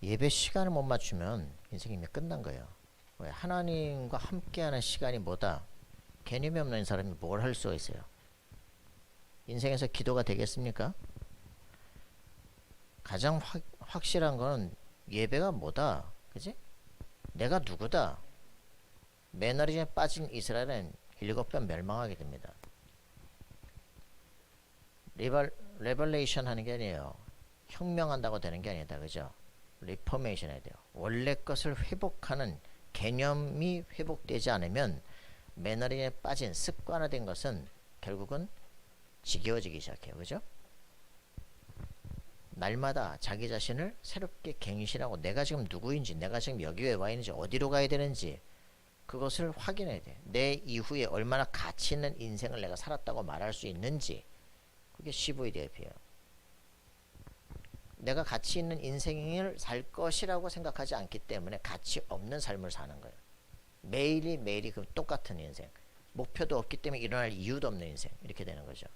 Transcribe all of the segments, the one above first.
예배 시간을 못 맞추면 인생이 이미 끝난 거예요. 왜? 하나님과 함께하는 시간이 뭐다? 개념이 없는 사람이 뭘 할 수가 있어요? 인생에서 기도가 되겠습니까? 가장 확실한 거는 예배가 뭐다? 그지? 내가 누구다? 매너리즘에 빠진 이스라엘은 7번 멸망하게 됩니다. 레벌레이션 하는 게 아니에요. 혁명한다고 되는 게 아니다. 그죠? 리포메이션 해야 돼요. 원래 것을 회복하는 개념이 회복되지 않으면 매너리즘에 빠진 습관화된 것은 결국은 지겨워지기 시작해요. 그죠? 날마다 자기 자신을 새롭게 갱신하고 내가 지금 누구인지, 내가 지금 여기 왜 와 있는지, 어디로 가야 되는지 그것을 확인해야 돼. 내 이후에 얼마나 가치 있는 인생을 내가 살았다고 말할 수 있는지, 그게 CVDF예요. 내가 가치 있는 인생을 살 것이라고 생각하지 않기 때문에 가치 없는 삶을 사는 거예요. 매일이 매일이 그 똑같은 인생, 목표도 없기 때문에 일어날 이유도 없는 인생, 이렇게 되는 거죠.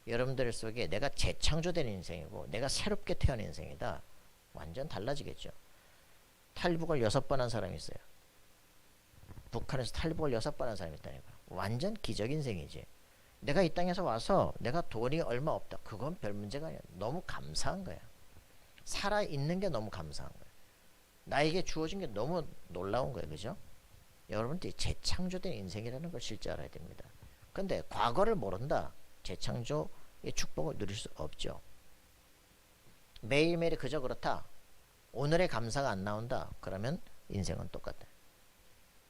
여러분들 속에 내가 재창조된 인생이고 내가 새롭게 태어난 인생이다, 완전 달라지겠죠. 탈북을 6번 한 사람이 있어요. 북한에서 탈북을 6번 한 사람이 있다니까. 완전 기적 인생이지. 내가 이 땅에서 와서 내가 돈이 얼마 없다, 그건 별 문제가 아니야. 너무 감사한 거야. 살아있는 게 너무 감사한 거야. 나에게 주어진 게 너무 놀라운 거예요. 그죠? 여러분들이 재창조된 인생이라는 걸 실제 알아야 됩니다. 근데 과거를 모른다, 재창조의 축복을 누릴 수 없죠. 매일매일 그저 그렇다, 오늘의 감사가 안 나온다, 그러면 인생은 똑같다.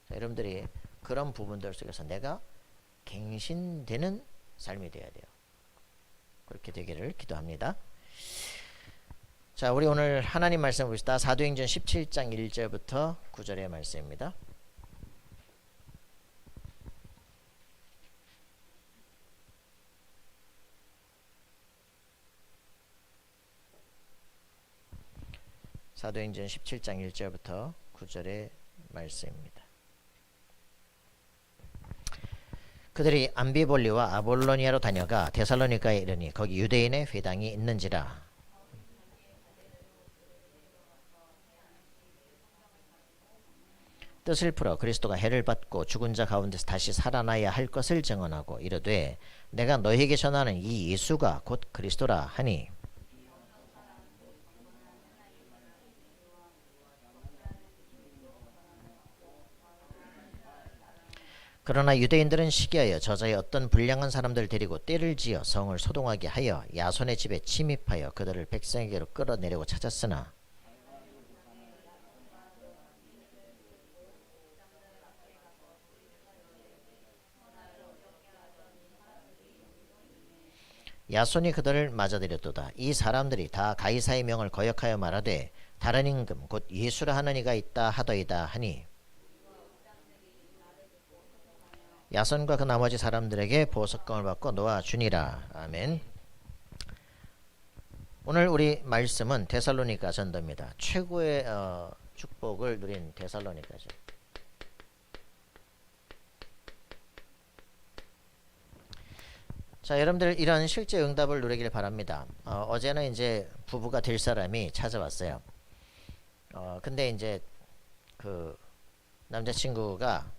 자, 여러분들이 그런 부분들 속에서 내가 갱신되는 삶이 되어야 돼요. 그렇게 되기를 기도합니다. 자, 우리 오늘 하나님 말씀 봅시다. 사도행전 17장 1절부터 9절의 말씀입니다. 사도행전 17장 1절부터 9절의 말씀입니다. 그들이 암비볼리와 아볼로니아로 다녀가 데살로니가에 이르니 거기 유대인의 회당이 있는지라. 뜻을 풀어 그리스도가 해를 받고 죽은 자 가운데서 다시 살아나야 할 것을 증언하고 이르되 내가 너희에게 전하는 이 예수가 곧 그리스도라 하니, 그러나 유대인들은 시기하여 저자의 어떤 불량한 사람들을 데리고 떼를 지어 성을 소동하게 하여 야손의 집에 침입하여 그들을 백성에게로 끌어내려고 찾았으나 야손이 그들을 맞아들였도다. 이 사람들이 다 가이사의 명을 거역하여 말하되 다른 임금 곧 예수라 하는 이가 있다 하더이다 하니, 야손과 그 나머지 사람들에게 보석금을 받고 놓아주니라. 아멘. 오늘 우리 말씀은 데살로니가 전도입니다. 최고의 축복을 누린 데살로니가죠. 자, 여러분들 이런 실제 응답을 누리길 바랍니다. 어제는 이제 부부가 될 사람이 찾아왔어요. 근데 이제 그 남자친구가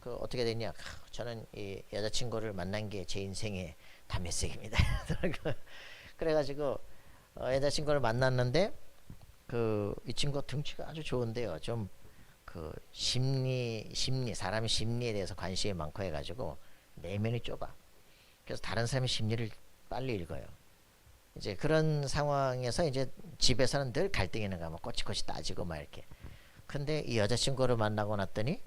어떻게 됐냐, 저는 이 여자친구를 만난 게 제 인생의 담뱃색입니다. 그래가지고 여자친구를 만났는데 이 친구 등치가 아주 좋은데요, 좀 심리 사람의 심리에 대해서 관심이 많고 해가지고 내면이 좁아. 그래서 다른 사람의 심리를 빨리 읽어요. 이제 그런 상황에서 이제 집에서는 늘 갈등이 있는가, 막 꼬치꼬치 따지고 막 이렇게. 근데 이 여자친구를 만나고 났더니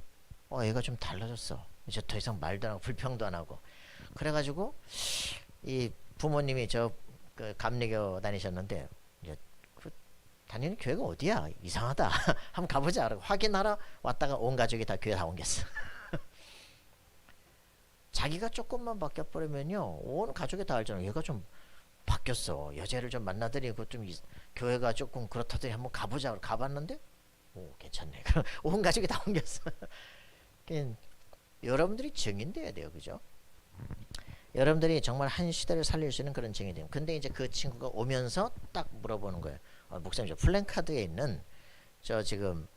얘가 좀 달라졌어. 이제 더 이상 말도 안 하고 불평도 안 하고. 그래가지고 이 부모님이 감리교 다니셨는데, 이제 다니는 교회가 어디야? 이상하다. 한번 가보자. 확인하러 왔다가 온 가족이 다 교회 다 옮겼어. 자기가 조금만 바뀌어버리면요, 온 가족이 다 알잖아. 얘가 좀 바뀌었어. 여자를 좀 만나더니 교회가 조금 그렇다더니 한번 가보자. 가봤는데 오, 괜찮네. 온 가족이 다 옮겼어. 여러분들이 증인돼야 돼요. 그죠? 여러분들이 정말 한 시대를 살릴 수 있는 그런 증인이 돼요. 근데 이제 그 친구가 오면서 딱 물어보는 거예요. 목사님 저 플랜카드에 있는 저 지금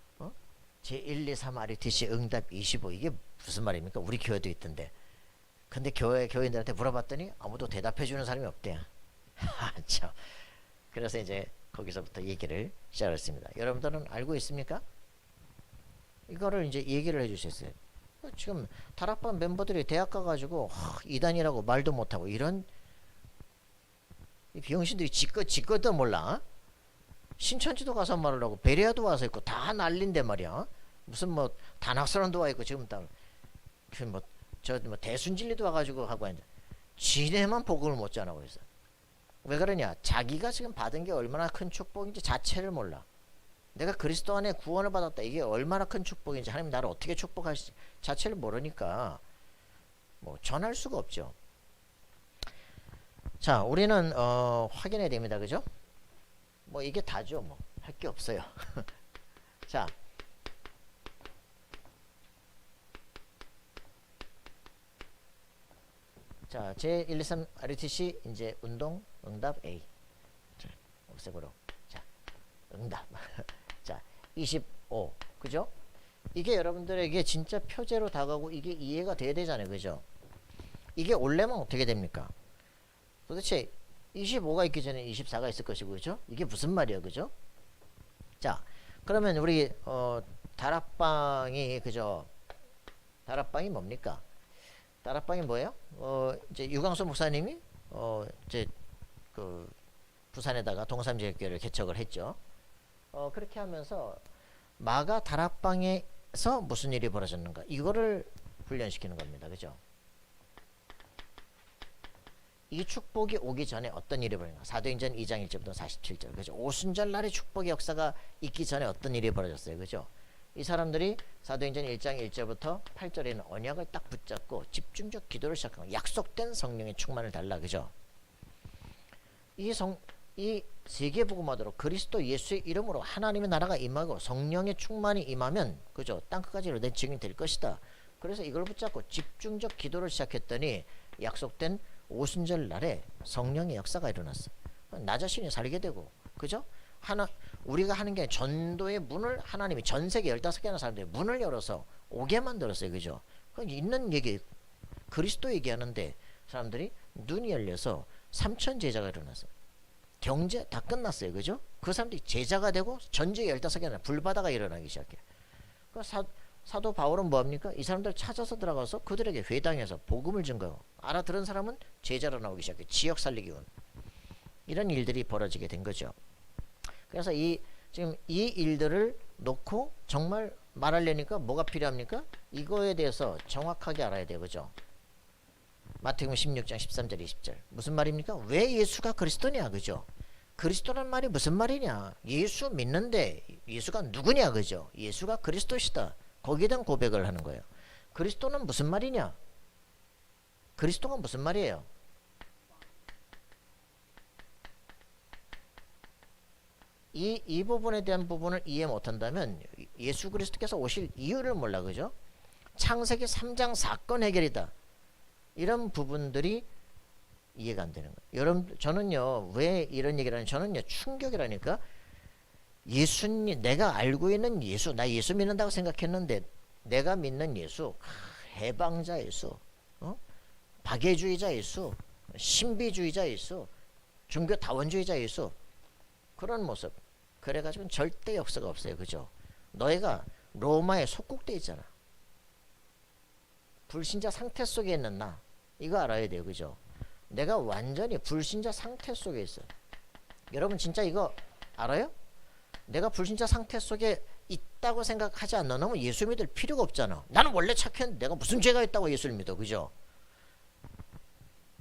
제1, 2, 3 RUTC 응답 25 이게 무슨 말입니까? 우리 교회도 있던데. 근데 교인들한테 물어봤더니 아무도 대답해 주는 사람이 없대요. 참. 그래서 이제 거기서부터 얘기를 시작했습니다. 여러분들은 알고 있습니까? 이거를 이제 얘기를 해주셨어요. 지금 다락방 멤버들이 대학 가가지고 이단이라고 말도 못하고 이런 이 비용신들이 지껏도 몰라. 신천지도 가서 말을 하고 베레아도 와서 있고 다 난린데 말이야. 무슨 뭐 단학설원도 와 있고 지금 뭐 대순진리도 와가지고 하고 있는데 지네만 복음을 못 전하고 있어. 왜 그러냐? 자기가 지금 받은 게 얼마나 큰 축복인지 자체를 몰라. 내가 그리스도 안에 구원을 받았다. 이게 얼마나 큰 축복인지 하나님 나를 어떻게 축복하실지 자체를 모르니까 뭐 전할 수가 없죠. 자, 우리는 확인해야 됩니다. 그죠? 뭐 이게 다죠. 뭐 할 게 없어요. 자, 제 1, 2, 3 RUTC 이제 운동 응답 A. 자, 없애보러. 자, 응답. 자, 25. 그죠? 이게 여러분들에게 진짜 표제로 다가오고 이게 이해가 돼야 되잖아요. 그죠? 이게 올려면 어떻게 됩니까? 도대체 25가 있기 전에 24가 있을 것이고, 그죠? 이게 무슨 말이에요, 그죠? 자, 그러면 우리 다락방이 그죠? 다락방이 뭡니까? 다락방이 뭐예요? 이제 유광수 목사님이 이제 그 부산에다가 동삼제일교회를 개척을 했죠. 그렇게 하면서 마가 다락방에서 무슨 일이 벌어졌는가? 이거를 훈련시키는 겁니다, 그죠? 이 축복이 오기 전에 어떤 일이 벌어졌나? 사도행전 2장 1절부터 47절. 그죠? 오순절 날의 축복의 역사가 있기 전에 어떤 일이 벌어졌어요. 그죠? 이 사람들이 사도행전 1장 1절부터 8절에는 언약을 딱 붙잡고 집중적 기도를 시작하고 약속된 성령의 충만을 달라. 그죠? 이 세계복음화도록 그리스도 예수의 이름으로 하나님의 나라가 임하고 성령의 충만이 임하면 그죠? 땅끝까지 내 증인이 될 것이다. 그래서 이걸 붙잡고 집중적 기도를 시작했더니 약속된 오순절 날에 성령의 역사가 일어났어. 나 자신이 살게 되고, 그죠? 우리가 하는 게 전도의 문을 하나님이 전 세계 15개나 사람들의 문을 열어서 오게 만들었어요. 그죠? 있는 얘기, 그리스도 얘기하는데 사람들이 눈이 열려서 3천 제자가 일어났어요. 경제 다 끝났어요. 그죠? 그 사람들이 제자가 되고 전 세계 15개나 불바다가 일어나기 시작해. 사도 바울은 뭐합니까? 이 사람들 찾아서 들어가서 그들에게 회당해서 복음을 증거하고 알아들은 사람은 제자로 나오기 시작해. 지역 살리기 원. 이런 일들이 벌어지게 된 거죠. 그래서 지금 이 일들을 놓고 정말 말하려니까 뭐가 필요합니까? 이거에 대해서 정확하게 알아야 돼요. 그죠? 마태복음 16장 13절 20절. 무슨 말입니까? 왜 예수가 그리스도냐? 그죠? 그리스도란 말이 무슨 말이냐? 예수 믿는데 예수가 누구냐? 그죠? 예수가 그리스도시다. 거기에 대한 고백을 하는 거예요. 그리스도는 무슨 말이냐? 그리스도가 무슨 말이에요? 이 부분에 대한 부분을 이해 못한다면 예수 그리스도께서 오실 이유를 몰라. 그죠? 창세기 3장 사건 해결이다. 이런 부분들이 이해가 안 되는 거예요. 여러분, 저는요, 왜 이런 얘기를 하냐면 저는요, 충격이라니까. 예수님, 내가 알고 있는 예수, 나 예수 믿는다고 생각했는데 내가 믿는 예수, 해방자 예수, 박애주의자 예수, 신비주의자 예수, 종교 다원주의자 예수, 그런 모습. 그래가지고는 절대 역사가 없어요. 그죠? 너희가 로마에 속국돼 있잖아. 불신자 상태 속에 있는 나, 이거 알아야 돼요. 그죠? 내가 완전히 불신자 상태 속에 있어. 여러분 진짜 이거 알아요? 내가 불신자 상태 속에 있다고 생각하지 않나? 너무 예수 믿을 필요가 없잖아. 나는 원래 착했는데 내가 무슨 죄가 있다고 예수를 믿어. 그죠?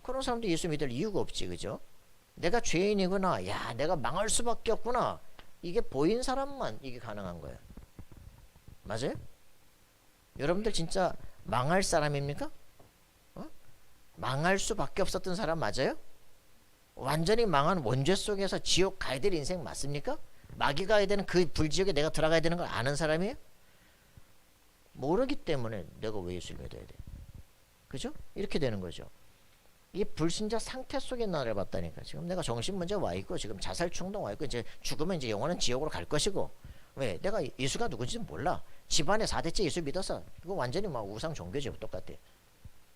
그런 사람도 예수 믿을 이유가 없지. 그죠? 내가 죄인이구나. 야, 내가 망할 수밖에 없구나. 이게 보인 사람만 이게 가능한 거예요. 맞아요? 여러분들 진짜 망할 사람입니까? 망할 수밖에 없었던 사람 맞아요? 완전히 망한 원죄 속에서 지옥 가야 될 인생 맞습니까? 마귀 가야 되는 그 불지옥에 내가 들어가야 되는 걸 아는 사람이에요? 모르기 때문에 내가 왜 예수를 믿어야 돼? 그죠? 이렇게 되는 거죠. 이 불신자 상태 속에 나를 봤다니까. 지금 내가 정신 문제 와 있고 지금 자살 충동 와 있고 이제 죽으면 이제 영혼은 지옥으로 갈 것이고 왜? 내가 예수가 누군지 몰라. 집안에 4대째 예수 믿어서 이거 완전히 막 우상 종교지 똑같아.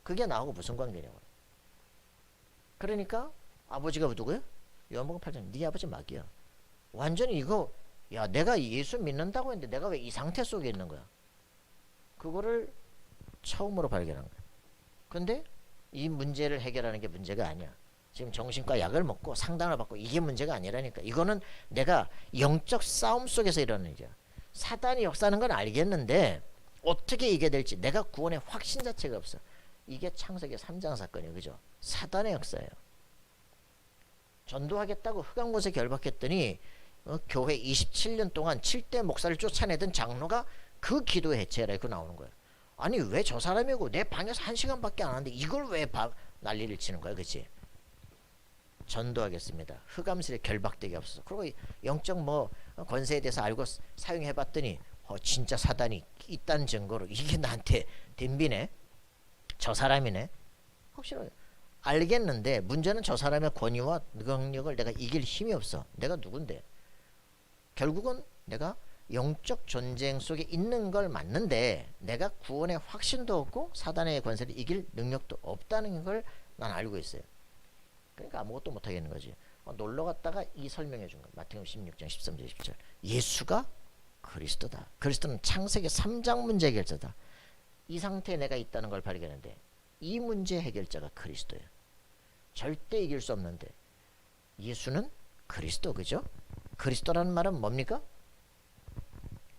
그게 나하고 무슨 관계냐고. 그러니까 아버지가 누구야? 요한복음 8장 네 아버지 마귀야. 완전히 이거 야 내가 예수 믿는다고 했는데 내가 왜 이 상태 속에 있는 거야? 그거를 처음으로 발견한 거야. 근데 이 문제를 해결하는 게 문제가 아니야. 지금 정신과 약을 먹고 상담을 받고 이게 문제가 아니라니까. 이거는 내가 영적 싸움 속에서 일어나는 일이야. 사단이 역사하는 건 알겠는데 어떻게 이게 될지 내가 구원의 확신 자체가 없어. 이게 창세기 3장 사건이에요. 그죠? 사단의 역사예요. 전도하겠다고 흑암곳에 결박했더니 교회 27년 동안 7대 목사를 쫓아내던 장로가 그 기도 해체라 이렇게 나오는 거예요. 아니 왜 저 사람이고 내 방에서 1시간밖에 안 하는데 이걸 왜 난리를 치는 거야. 그치? 전도하겠습니다. 흑암슬에 결박되게 없어서. 그리고 영적 권세에 대해서 알고 사용해봤더니 진짜 사단이 있다는 증거로 이게 나한테 덤비네. 저 사람이네. 확실하게 알겠는데 문제는 저 사람의 권위와 능력을 내가 이길 힘이 없어. 내가 누군데. 결국은 내가 영적 전쟁 속에 있는 걸 맞는데 내가 구원의 확신도 없고 사단의 권세를 이길 능력도 없다는 걸 난 알고 있어요. 그러니까 아무것도 못하겠는 거지. 놀러 갔다가 이 설명해 준 거야. 마태복음 16장 13절 10절. 예수가 그리스도다. 그리스도는 창세기 3장 문제 해결자다. 이 상태에 내가 있다는 걸 발견했는데 이 문제 해결자가 그리스도예요. 절대 이길 수 없는데 예수는 그리스도. 그죠? 그리스도라는 말은 뭡니까?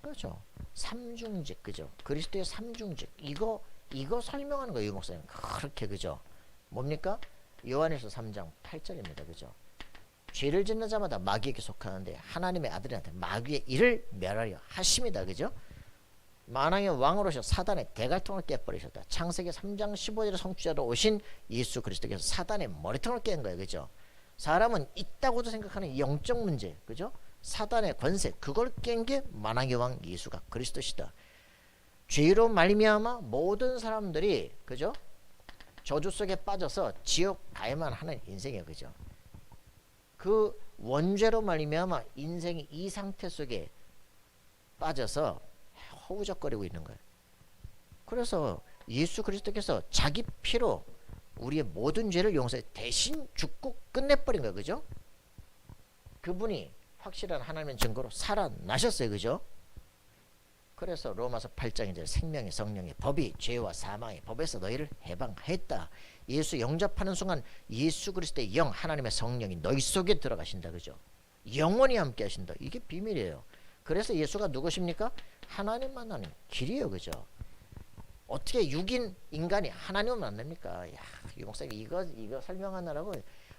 그렇죠. 삼중직. 그죠? 그리스도의 삼중직. 이거 설명하는 거예요. 이 목사님. 그렇게. 그죠? 뭡니까? 요한일서 3장 8절입니다. 그죠? 죄를 짓는 자마다 마귀에게 속하는데 하나님의 아들한테 마귀의 일을 멸하려 하심이다. 그죠? 만왕의 왕으로서 사단의 대갈통을 깨버리셨다. 창세기 3장 15절의 성취자로 오신 예수 그리스도께서 사단의 머리통을 깬 거예요. 그죠? 사람은 있다고도 생각하는 영적 문제. 그죠? 사단의 권세. 그걸 깬 게 만왕의 왕 예수가 그리스도시다. 죄로 말미암아 모든 사람들이 그죠? 저주 속에 빠져서 지옥 가야만 하는 인생이에요. 그죠? 그 원죄로 말미암아 인생이 이 상태 속에 빠져서 허우적거리고 있는 거예요. 그래서 예수 그리스도께서 자기 피로 우리의 모든 죄를 용서해 대신 죽고 끝내버린 거예요. 그죠? 그분이 확실한 하나님의 증거로 살아나셨어요. 그죠? 그래서 로마서 8장 이제 생명의 성령의 법이 죄와 사망의 법에서 너희를 해방했다. 예수 영접하는 순간 예수 그리스도의 영 하나님의 성령이 너희 속에 들어가신다. 그죠? 영원히 함께 하신다. 이게 비밀이에요. 그래서 예수가 누구십니까? 하나님 만나는 길이에요. 그죠? 어떻게 육인 인간이 하나님을 만납니까? 야, 유 목사님 이거 설명하느라고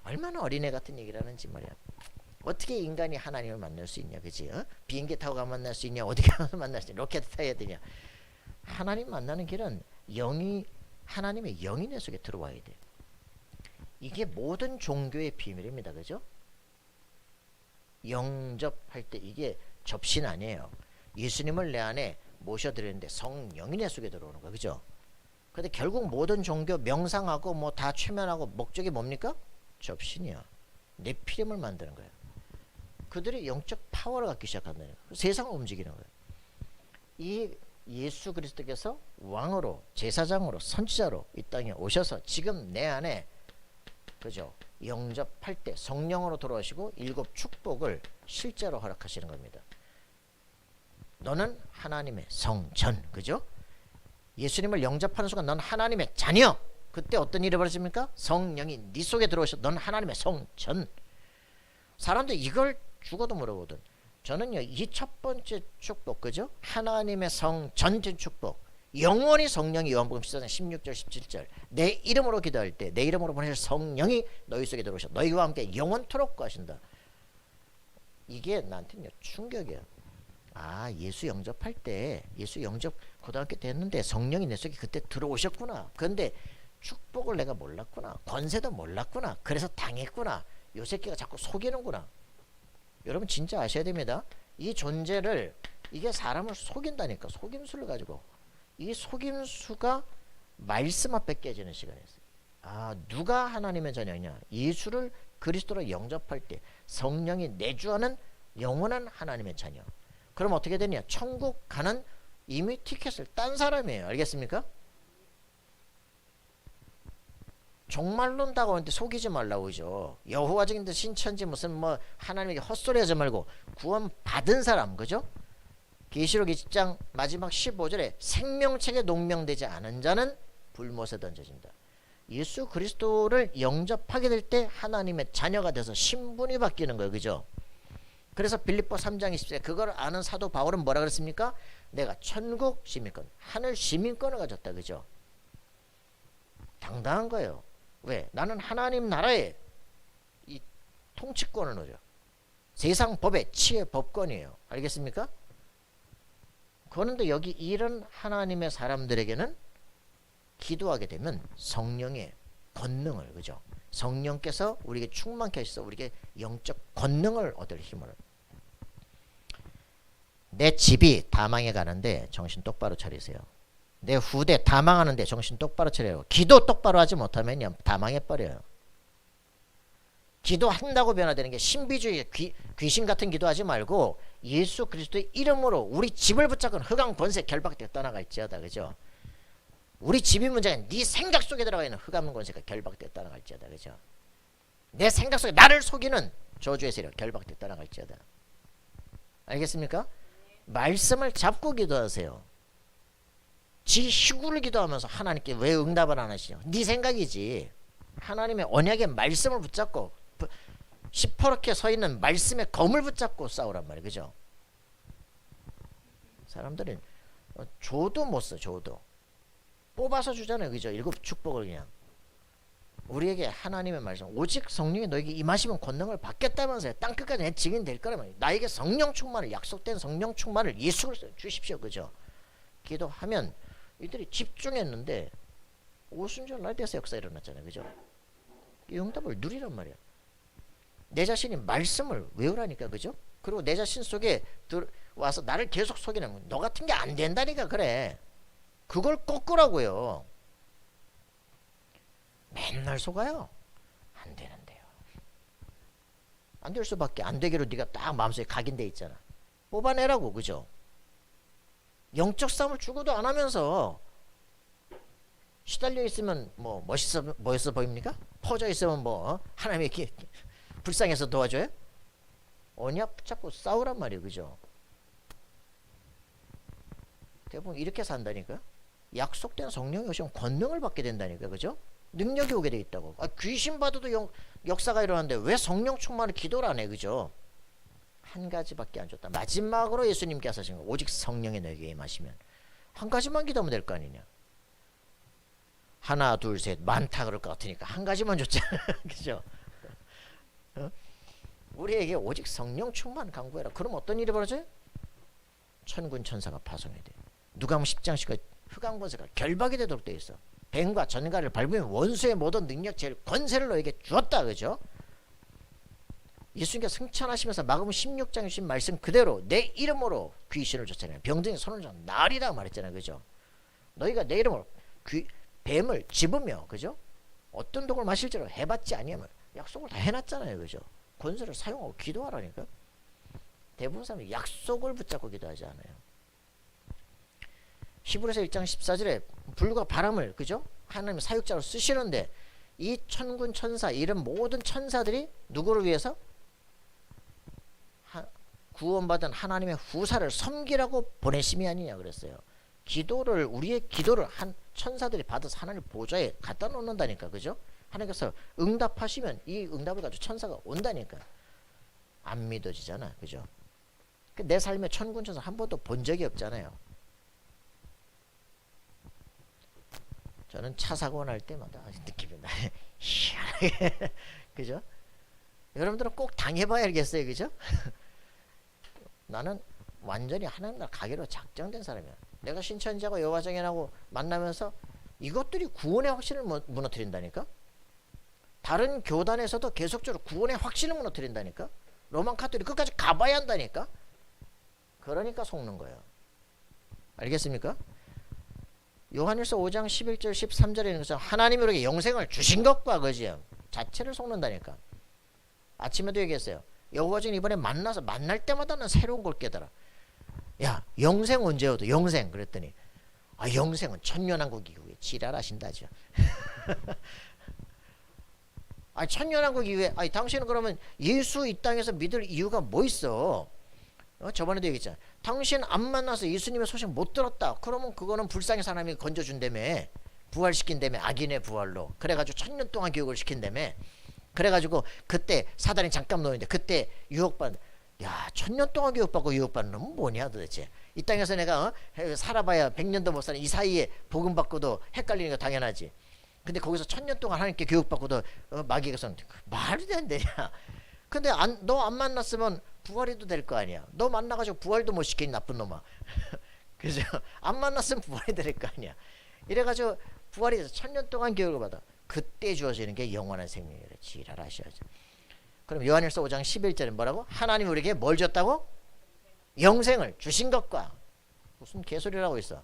얼마나 어린애 같은 얘기를 하는지 말이야. 어떻게 인간이 하나님을 만날 수 있냐. 그치? 비행기 타고 가면 만날 수 있냐. 어디 가서 만날 수 있냐. 로켓 타야 되냐. 하나님 만나는 길은 하나님의 영이 내 속에 들어와야 돼. 이게 모든 종교의 비밀입니다. 그죠? 영접할 때 이게 접신 아니에요. 예수님을 내 안에 모셔드리는데 성령이 내 속에 들어오는 거예요. 그죠? 근데 결국 모든 종교 명상하고 뭐 다 최면하고 목적이 뭡니까? 접신이야. 내 피렘을 만드는 거예요. 그들이 영적 파워를 갖기 시작한다는 거예요. 세상을 움직이는 거예요. 이 예수 그리스도께서 왕으로 제사장으로 선지자로 이 땅에 오셔서 지금 내 안에 그죠? 영접할 때 성령으로 돌아오시고 7 축복을 실제로 허락하시는 겁니다. 너는 하나님의 성전. 그죠? 예수님을 영접하는 순간 넌 하나님의 자녀. 그때 어떤 일이 벌어집니까? 성령이 네 속에 들어오셔. 넌 하나님의 성전. 사람들 이걸 죽어도 물어보거든. 저는요 이 첫 번째 축복. 그죠? 하나님의 성전적 축복. 영원히 성령이 요한복음 14장 16절 17절 내 이름으로 기도할 때 내 이름으로 보내실 성령이 너희 속에 들어오셔. 너희와 함께 영원토록 하신다. 이게 나한테는요 충격이야. 아, 예수 영접할 때 예수 영접 고등학교 때 했는데 성령이 내 속에 그때 들어오셨구나. 그런데 축복을 내가 몰랐구나. 권세도 몰랐구나. 그래서 당했구나. 요 새끼가 자꾸 속이는구나. 여러분 진짜 아셔야 됩니다. 이 존재를 이게 사람을 속인다니까. 속임수를 가지고 이 속임수가 말씀 앞에 깨지는 시간이 있어요. 누가 하나님의 자녀냐? 예수를 그리스도로 영접할 때 성령이 내주하는 영원한 하나님의 자녀. 그럼 어떻게 되냐? 천국 가는 이미 티켓을 딴 사람이에요. 알겠습니까? 종말론다고 하는데 속이지 말라고 그죠? 여호와 증인들 신천지 무슨 뭐 하나님에게 헛소리 하지 말고 구원 받은 사람, 그죠? 계시록 20장 마지막 15절에 생명책에 농명되지 않은 자는 불못에 던져진다. 예수 그리스도를 영접하게 될 때 하나님의 자녀가 돼서 신분이 바뀌는 거예요. 그죠? 그래서 빌립보 3장 20절에 그걸 아는 사도 바울은 뭐라 그랬습니까? 내가 천국 시민권, 하늘 시민권을 가졌다. 그죠? 당당한 거예요. 왜? 나는 하나님 나라의 이 통치권을 누려. 세상 법의 치의 법권이에요. 알겠습니까? 그런데 여기 이런 하나님의 사람들에게는 기도하게 되면 성령의 권능을, 그죠? 성령께서 우리에게 충만케 하셔서 우리에게 영적 권능을 얻을 힘을. 내 집이 다 망해 가는데 정신 똑바로 차리세요. 내 후대 다 망하는데 정신 똑바로 차려요. 기도 똑바로 하지 못하면 다 망해버려요. 기도한다고 변화되는 게 신비주의 귀신 같은 기도하지 말고 예수 그리스도의 이름으로 우리 집을 붙잡은 흑암 권세 결박되어 떠나갈지어다. 그죠? 우리 집이 문제가 네 생각 속에 들어가 있는 흑암 권세가 결박되어 떠나갈지어다. 그죠? 내 생각 속에 나를 속이는 저주의 세력 결박되어 떠나갈지어다. 알겠습니까? 말씀을 잡고 기도하세요. 지 희구를 기도하면서 하나님께 왜 응답을 안 하시냐? 네 생각이지. 하나님의 언약의 말씀을 붙잡고 시퍼렇게 서 있는 말씀의 검을 붙잡고 싸우란 말이에요. 그죠? 사람들은 줘도 못 써. 줘도 뽑아서 주잖아요. 그죠? 7 축복을 그냥. 우리에게 하나님의 말씀, 오직 성령이 너에게 임하시면 권능을 받겠다면서요. 땅끝까지 내 증인 될 거라면 나에게 성령 충만을, 약속된 성령 충만을 예수 그리스도 주십시오. 그죠? 기도하면 이들이 집중했는데 오순절 날 돼서 역사 일어났잖아요. 그죠? 이 응답을 누리란 말이야. 내 자신이 말씀을 외우라니까. 그죠? 그리고 내 자신 속에 와서 나를 계속 속이는, 너 같은 게 안 된다니까. 그래, 그걸 꺾으라고요. 맨날 속아요. 안 되는데요. 안 될 수밖에. 안 되기로 네가 딱 마음속에 각인돼 있잖아. 뽑아내라고. 그죠? 영적 싸움을 죽어도 안 하면서 시달려 있으면 뭐 멋있어 보입니까? 퍼져 있으면 뭐 하나님이 불쌍해서 도와줘요? 언약 붙잡고 싸우란 말이에요. 그죠? 대부분 이렇게 산다니까. 약속된 성령이 오시면 권능을 받게 된다니까. 그죠? 능력이 오게 돼 있다고. 귀신 받아도 역사가 일어나는데 왜 성령 충만을 기도를 안 해? 그죠? 한 가지밖에 안 줬다. 마지막으로 예수님께서 하신 거, 오직 성령이 너에게 임하시면. 한 가지만 기도하면 될 거 아니냐. 하나 둘 셋 많다 그럴 것 같으니까 한 가지만 줬잖아. 그죠? 우리에게 오직 성령 충만 강구해라. 그럼 어떤 일이 벌어져요? 천군 천사가 파송이 돼. 누가복음 10장 흑암 권세가 결박이 되도록 돼 있어. 뱀과 전갈을 밟으면 원수의 모든 능력 제일 권세를 너에게 주었다. 그죠? 예수님께서 승천하시면서 마가복음 16장에 주신 말씀 그대로 내 이름으로 귀신을 줬잖아요. 병든이 손을 잡아 나으리라 말했잖아요. 그죠? 너희가 내 이름으로 뱀을 집으며, 그죠? 어떤 독을 마실지로 해봤지 아니하면 약속을 다 해놨잖아요. 그죠? 권세를 사용하고 기도하라니까. 대부분 사람이 약속을 붙잡고 기도하지 않아요. 히브리서 1장 14절에 불과 바람을, 그죠? 하나님 사육자로 쓰시는데 이 천군 천사, 이런 모든 천사들이 누구를 위해서? 구원받은 하나님의 후사를 섬기라고 보내심이 아니냐 그랬어요. 기도를, 우리의 기도를 한 천사들이 받아서 하나님 보좌에 갖다 놓는다니까. 그죠? 하나님께서 응답하시면 이 응답을 가지고 천사가 온다니까. 안 믿어지잖아. 그죠? 내 삶에 천군 천사 한 번도 본 적이 없잖아요. 저는 차 사고 날 때마다 느낌이 나. 희한하게. 그죠? 여러분들은 꼭 당해봐야 알겠어요. 그죠? 나는 완전히 하나님 나라 가기로 작정된 사람이야. 내가 신천지하고 여호와정연하고 만나면서 이것들이 구원의 확신을 무너뜨린다니까. 다른 교단에서도 계속적으로 구원의 확신을 무너뜨린다니까. 로만 카톨릭 끝까지 가봐야 한다니까. 그러니까 속는 거예요. 알겠습니까? 요한일서 5장 11절 13절에 있는 것은 하나님이 우리에게 영생을 주신 것과 그죠 자체를 속는다니까. 아침에도 얘기했어요. 여호와는 이번에 만나서 만날 때마다는 새로운 걸 깨달아. 야 영생 언제 얻어? 영생 그랬더니 아 영생은 천년왕국 이후에 지랄하신다죠. 아 천년왕국 이후에 아니 당신은 그러면 예수 이 땅에서 믿을 이유가 뭐 있어? 저번에도 얘기했잖아. 당신 안 만나서 예수님의 소식 못 들었다. 그러면 그거는 불쌍히 사람이 건져준다며. 부활시킨다며. 악인의 부활로. 그래가지고 천년 동안 교육을 시킨다며. 그래가지고 그때 사단이 잠깐 놓이는데 그때 유혹받는. 야 천년 동안 교육받고 유혹받는 놈은 뭐냐 도대체. 이 땅에서 내가 살아봐야 100년도 못 사는 이 사이에 복음 받고도 헷갈리는 거 당연하지. 근데 거기서 천년 동안 하나님께 교육받고도 마귀가 선 말이 안 되냐. 근데 너 안 만났으면 부활해도 될 거 아니야. 너 만나가지고 부활도 못 시키니 나쁜 놈아. 그죠? 안 만났으면 부활이 될 거 아니야. 이래가지고 부활이 돼서 천년 동안 교육을 받아. 그때 주어지는 게 영원한 생명이래. 지랄하셔야죠. 그럼 요한일서 5장 11절에 뭐라고? 하나님 우리에게 뭘 줬다고? 영생을 주신 것과. 무슨 개소리라고 있어.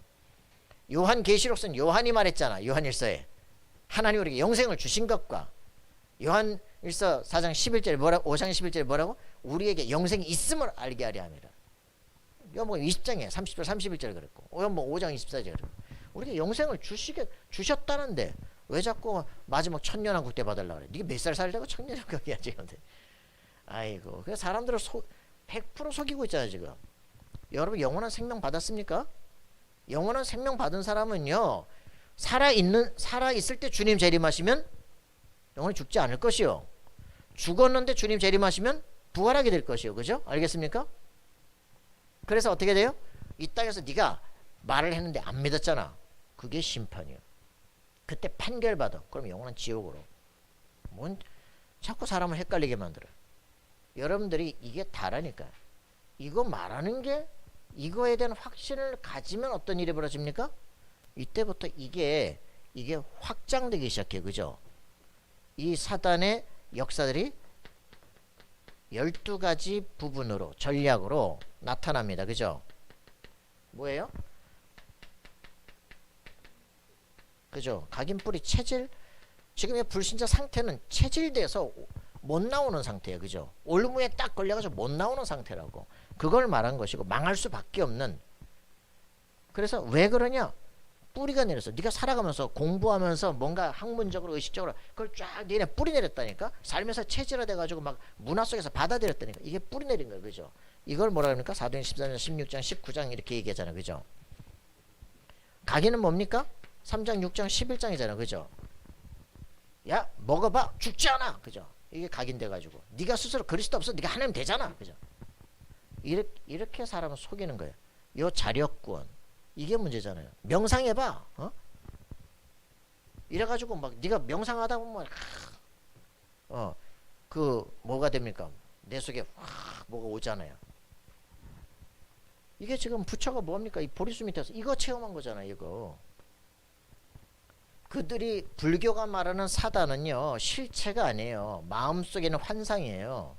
요한계시록서는 요한이 말했잖아. 요한일서에 하나님 우리에게 영생을 주신 것과. 요한일서 4장 11절에 뭐라고? 5장 11절에 뭐라고? 우리에게 영생이 있음을 알게 하려 함이라. 요한복음 20장에 30절 31절에 그랬고 요한복음 5장 24절에 그랬고 우리에게 영생을 주셨다는데 왜 자꾸 마지막 천년왕국 때 받으려고 그래? 네가 몇 살 살려고 천년왕국이야 지금. 아이고 그래서 사람들을 100% 속이고 있잖아 지금. 여러분 영원한 생명 받았습니까? 영원한 생명 받은 사람은요 살아있을 때 주님 재림하시면 영원히 죽지 않을 것이요. 죽었는데 주님 재림하시면 부활하게 될 것이요. 그죠? 알겠습니까? 그래서 어떻게 돼요? 이 땅에서 네가 말을 했는데 안 믿었잖아. 그게 심판이요. 그때 판결받아. 그럼 영원한 지옥으로. 뭔 자꾸 사람을 헷갈리게 만들어. 여러분들이 이게 다라니까. 이거 말하는 게 이거에 대한 확신을 가지면 어떤 일이 벌어집니까? 이때부터 이게 확장되기 시작해. 그죠? 이 사단의 역사들이 12가지 부분으로 전략으로 나타납니다. 그죠? 뭐예요? 그죠? 각인뿌리 체질. 지금의 불신자 상태는 체질돼서 못 나오는 상태예요. 그죠? 올무에 딱 걸려가지고 못 나오는 상태라고. 그걸 말한 것이고 망할 수밖에 없는. 그래서 왜 그러냐? 뿌리가 내렸어. 네가 살아가면서 공부하면서 뭔가 학문적으로 의식적으로 그걸 쫙 니네 뿌리 내렸다니까. 살면서 체질화 돼가지고 막 문화 속에서 받아들였다니까. 이게 뿌리 내린 거예요. 그죠? 이걸 뭐라 그럽니까? 사도행 14장 16장 19장 이렇게 얘기하잖아. 그죠? 가기는 뭡니까? 3장 6장 11장이잖아. 그죠? 야 먹어봐 죽지 않아. 그죠? 이게 각인돼가지고 네가 스스로 그리스도 없어 네가 하나님 되잖아. 그죠? 이렇게 사람을 속이는 거예요. 요 자력구원 이게 문제잖아요. 명상해봐. 이래가지고 막 네가 명상하다 보면 그 뭐가 됩니까? 내 속에 확 뭐가 오잖아요. 이게 지금 부처가 뭡니까? 이 보리수 밑에서 이거 체험한 거잖아. 이거. 그들이 불교가 말하는 사단은요 실체가 아니에요. 마음속에는 환상이에요.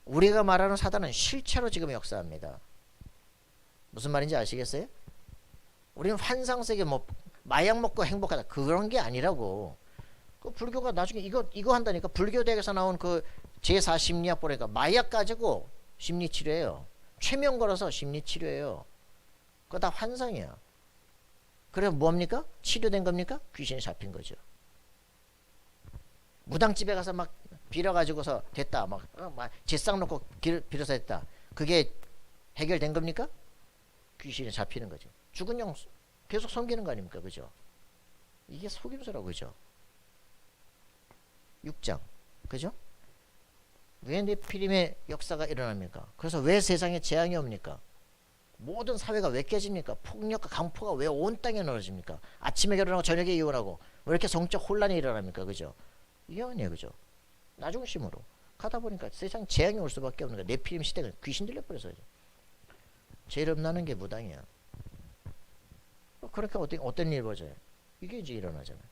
우리가 말하는 사단은 실체로 지금 역사합니다. 무슨 말인지 아시겠어요? 우리는 환상 세계 뭐 마약 먹고 행복하다 그런 게 아니라고. 그 불교가 나중에 이거 한다니까. 불교대학에서 나온 그 제4 심리학 보니까 마약 가지고 심리 치료예요. 최면 걸어서 심리 치료예요. 그거 다 환상이야. 그래 뭡니까? 치료된 겁니까? 귀신이 잡힌 거죠. 무당집에 가서 막 빌어가지고서 됐다. 막 제싹 놓고 빌어서 됐다. 그게 해결된 겁니까? 귀신이 잡히는 거죠. 죽은 영 계속 섬기는 거 아닙니까? 그죠? 이게 속임수라고. 그죠? 6장. 그죠? 왜 네피림의 역사가 일어납니까? 그래서 왜 세상에 재앙이 옵니까? 모든 사회가 왜 깨집니까? 폭력과 강포가 왜 온 땅에 늘어집니까? 아침에 결혼하고 저녁에 이혼하고 왜 이렇게 성적 혼란이 일어납니까? 그죠? 이게 아니에요. 그죠? 나중심으로 가다 보니까 세상 재앙이 올 수밖에 없는 거야. 네피림 시대가 귀신 들려버려서 죄 없나는 게 무당이야. 그렇게 어떤 일 벌어져요? 이게 이제 일어나잖아요.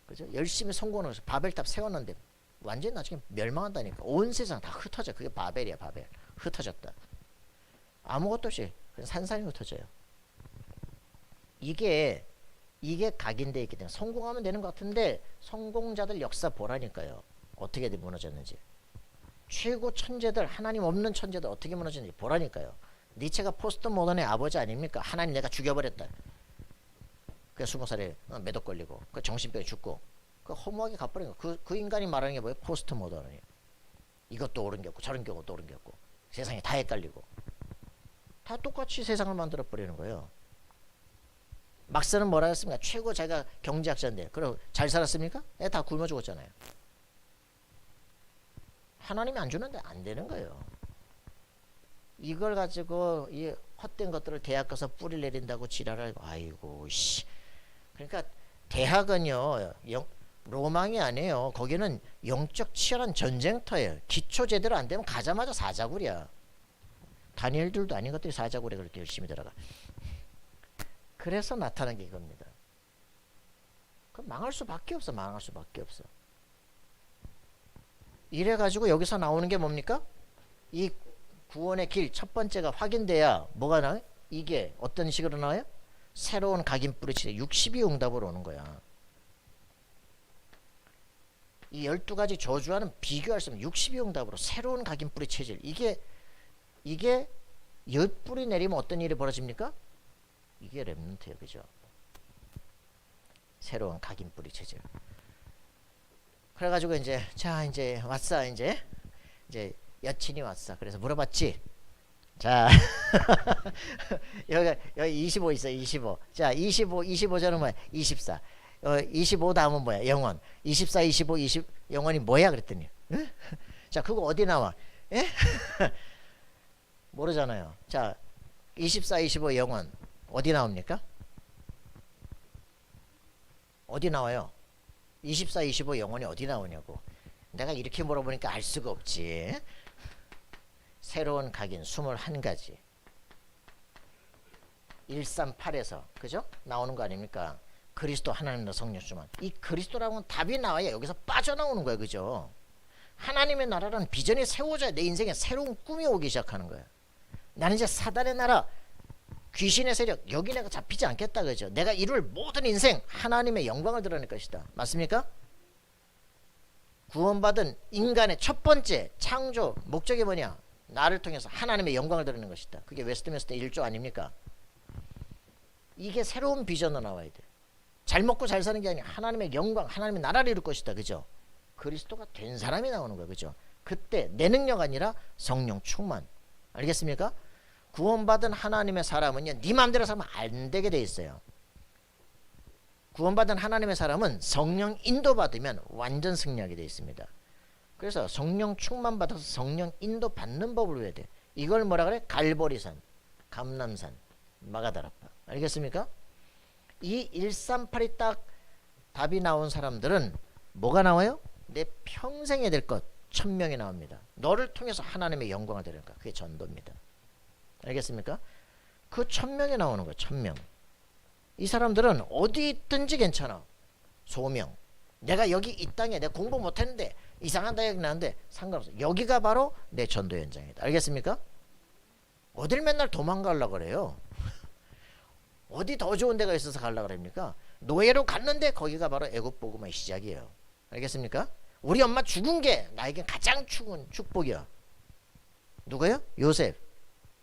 그죠? 열심히 성공해서 바벨탑 세웠는데 완전히 나중에 멸망한다니까. 온 세상 다 흩어져. 그게 바벨이야. 바벨. 흩어졌다. 아무것도 없이 그냥 산산이 흩어져요. 이게 각인되어 있기 때문에 성공하면 되는 것 같은데 성공자들 역사 보라니까요. 어떻게 무너졌는지. 최고 천재들, 하나님 없는 천재들 어떻게 무너졌는지 보라니까요. 니체가 포스트 모던의 아버지 아닙니까? 하나님 내가 죽여버렸다. 그 20살에 매독 걸리고 그 정신병에 죽고 그 허무하게 갚버린 거. 그 인간이 말하는 게 뭐예요? 포스트 모던이에요. 이것도 옳은 게 없고 저런 경우도 옳은 게 없고 세상이 다 헷갈리고 다 똑같이 세상을 만들어 버리는 거예요. 막스는 뭐라 했습니까? 최고 자기가 경제학자인데 그럼 잘 살았습니까? 다 굶어 죽었잖아요. 하나님이 안 주는데 안 되는 거예요. 이걸 가지고 이 헛된 것들을 대학 가서 뿌리 내린다고 지랄하고 아이고 씨. 그러니까 대학은요 로망이 아니에요. 거기는 영적 치열한 전쟁터예요. 기초 제대로 안 되면 가자마자 사자굴이야. 다니엘들도 아닌 것들이 사자굴에 그렇게 열심히 들어가. 그래서 나타난 게 이겁니다. 그럼 망할 수밖에 없어. 망할 수밖에 없어. 이래가지고 여기서 나오는 게 뭡니까? 이 구원의 길 첫 번째가 확인돼야 뭐가 나와요? 이게 어떤 식으로 나와요? 새로운 각인 뿌리치되 60이 응답으로 오는 거야. 이 12가지 저주와는 비교할 수 없는 60이 응답으로 새로운 각인 뿌리 체질. 이게 10뿌리 내리면 어떤 일이 벌어집니까? 이게 렘넌트예요. 그죠? 새로운 각인 뿌리 체질. 그래가지고 이제 왔어. 이제 여친이 왔어. 그래서 물어봤지. 자 여기 25 있어. 25. 자 25전은 뭐야? 24. 25 다음은 뭐야? 영원. 24, 25, 20 영원이 뭐야? 그랬더니 응? 자 그거 어디 나와? 예? 모르잖아요. 자 24, 25 영원 어디 나옵니까? 어디 나와요? 24, 25 영원이 어디 나오냐고. 내가 이렇게 물어보니까 알 수가 없지. 새로운 각인 21가지 138에서 그죠? 나오는 거 아닙니까? 그리스도 하나님과 성령 충만. 이 그리스도라고는 답이 나와야 여기서 빠져나오는 거예요. 그죠? 하나님의 나라라는 비전이 세워져야 내 인생에 새로운 꿈이 오기 시작하는 거예요. 나는 이제 사단의 나라 귀신의 세력 여기 내가 잡히지 않겠다. 그죠? 내가 이룰 모든 인생 하나님의 영광을 드러낼 것이다. 맞습니까? 구원받은 인간의 첫 번째 창조 목적이 뭐냐? 나를 통해서 하나님의 영광을 드러내는 것이다. 그게 웨스트민스터 1조 아닙니까? 이게 새로운 비전으로 나와야 돼. 잘 먹고 잘 사는 게 아니라 하나님의 영광, 하나님의 나라를 이룰 것이다. 그죠? 그리스도가 된 사람이 나오는 거예요. 그죠? 그때 내 능력 아니라 성령 충만. 알겠습니까? 구원받은 하나님의 사람은요, 네 마음대로 살면 안 되게 돼 있어요. 구원받은 하나님의 사람은 성령 인도받으면 완전 승리하게 돼 있습니다. 그래서 성령 충만 받아서 성령 인도 받는 법을 외워야 돼. 이걸 뭐라 그래? 갈보리산, 감람산, 마가다라파. 알겠습니까? 이 138이 딱 답이 나온 사람들은 뭐가 나와요? 내 평생에 될 것 1000명이 나옵니다. 너를 통해서 하나님의 영광을 드리는 것. 그게 전도입니다. 알겠습니까? 그 1000명이 나오는 거예요. 1000명. 이 사람들은 어디 있든지 괜찮아. 소명. 내가 여기 이 땅에 내가 공부 못했는데 이상한 대학 나왔는데 상관없어. 여기가 바로 내 전도 현장이다. 알겠습니까? 어딜 맨날 도망가려고 그래요. 어디 더 좋은 데가 있어서 가려고 그럽니까? 노예로 갔는데 거기가 바로 애국 복음의 시작이에요. 알겠습니까? 우리 엄마 죽은 게 나에게 가장 축복이야. 누구요? 요셉.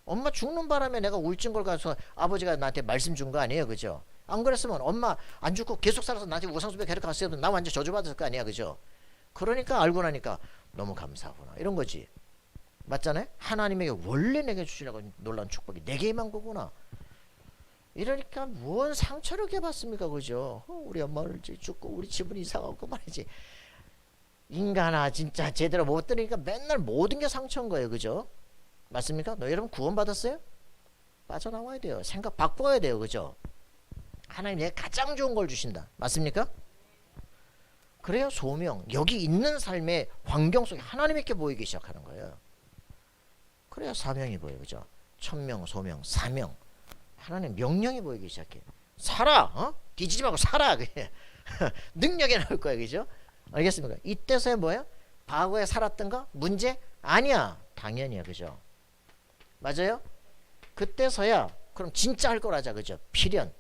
엄마 죽는 바람에 내가 울진 걸 가서 아버지가 나한테 말씀 준 거 아니에요. 그죠? 안 그랬으면 엄마 안 죽고 계속 살아서 나한테 우상숭배 계속 갔어도 나 완전 저주받을 거 아니야. 그죠? 그러니까 알고 나니까 너무 감사하구나. 이런 거지. 맞잖아요? 하나님에게 원래 내게 주시라고 놀라운 축복이 내게 임한 거구나. 이러니까 무언 상처를 개받습니까? 그죠? 우리 엄마를 죽고 우리 집은 이상하고 말이지. 인간아 진짜 제대로 못 들으니까 맨날 모든 게 상처인 거예요. 그죠? 맞습니까? 너 여러분 구원받았어요? 빠져나와야 돼요. 생각 바꿔야 돼요. 그죠? 하나님 내게 가장 좋은 걸 주신다. 맞습니까? 그래야 소명, 여기 있는 삶의 환경 속에 하나님께 보이기 시작하는 거예요. 그래야 사명이 보여요. 그죠? 천명, 소명, 사명. 하나님 명령이 보이기 시작해. 살아! 어? 뒤지지 말고 살아! 능력이 나올 거예요. 그죠? 알겠습니까? 이때서야 뭐예요? 과거에 살았던 거? 문제? 아니야. 당연히야. 그죠? 맞아요? 그때서야 그럼 진짜 할 걸 하자. 그죠? 필연.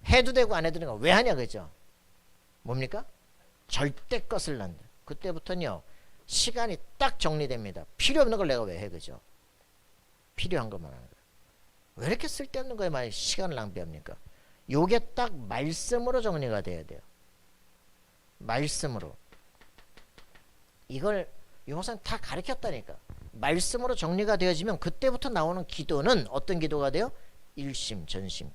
해도 되고 안 해도 되는 거 왜 하냐 그죠? 뭡니까? 절대 것을 난다. 그때부터는요 시간이 딱 정리됩니다. 필요 없는 걸 내가 왜 해 그죠? 필요한 것만 하는 거야. 왜 이렇게 쓸데없는 거에 많이 시간을 낭비합니까? 요게 딱 말씀으로 정리가 돼야 돼요. 말씀으로. 이걸 유목사님 다 가르쳤다니까. 말씀으로 정리가 되어지면 그때부터 나오는 기도는 어떤 기도가 돼요? 일심 전심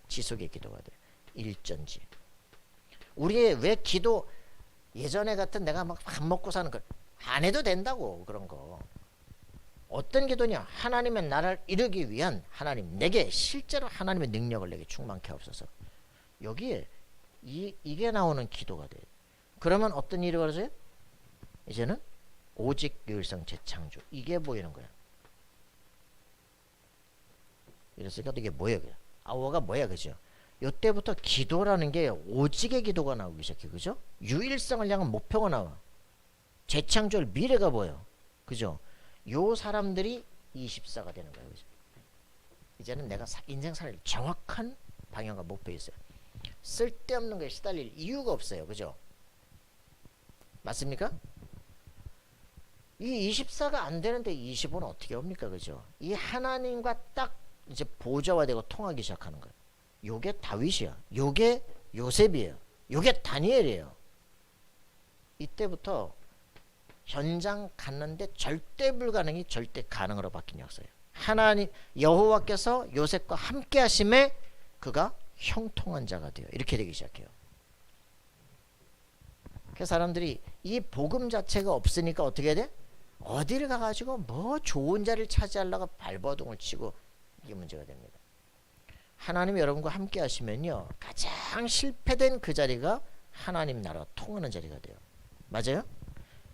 지속의 기도가 돼요. 일전지. 우리의 왜 기도 예전에 같은 내가 막 밥 먹고 사는 걸 안 해도 된다고 그런 거. 어떤 기도냐? 하나님의 나라를 이루기 위한 하나님 내게 실제로 하나님의 능력을 내게 충만케 하옵소서. 여기에 이게 나오는 기도가 돼요. 그러면 어떤 일이 벌어져요? 이제는 오직 유일성 재창조 이게 보이는 거야. 이랬으니까 이게 뭐예요? 아워가 뭐야 그죠? 이때부터 기도라는 게 오직의 기도가 나오기 시작해 그죠? 유일성을 향한 목표가 나와. 재창조의 미래가 보여 그죠? 요 사람들이 24가 되는 거예요 그죠? 이제는 내가 인생살을 정확한 방향과 목표에 있어요. 쓸데없는 거에 시달릴 이유가 없어요 그죠? 맞습니까? 이 24가 안 되는데 25는 어떻게 옵니까 그죠? 이 하나님과 딱 이제 보좌화되고 통하기 시작하는 거예요. 요게 다윗이야. 요게 요셉이에요. 요게 다니엘이에요. 이때부터 현장 갔는데 절대 불가능이 절대 가능으로 바뀐 역사예요. 하나님 여호와께서 요셉과 함께 하심에 그가 형통한 자가 돼요. 이렇게 되기 시작해요. 그래서 사람들이 이 복음 자체가 없으니까 어떻게 해야 돼? 어디를 가가지고 뭐 좋은 자리를 차지하려고 발버둥을 치고 이게 문제가 됩니다. 하나님이 여러분과 함께 하시면요 가장 실패된 그 자리가 하나님 나라가 통하는 자리가 돼요. 맞아요?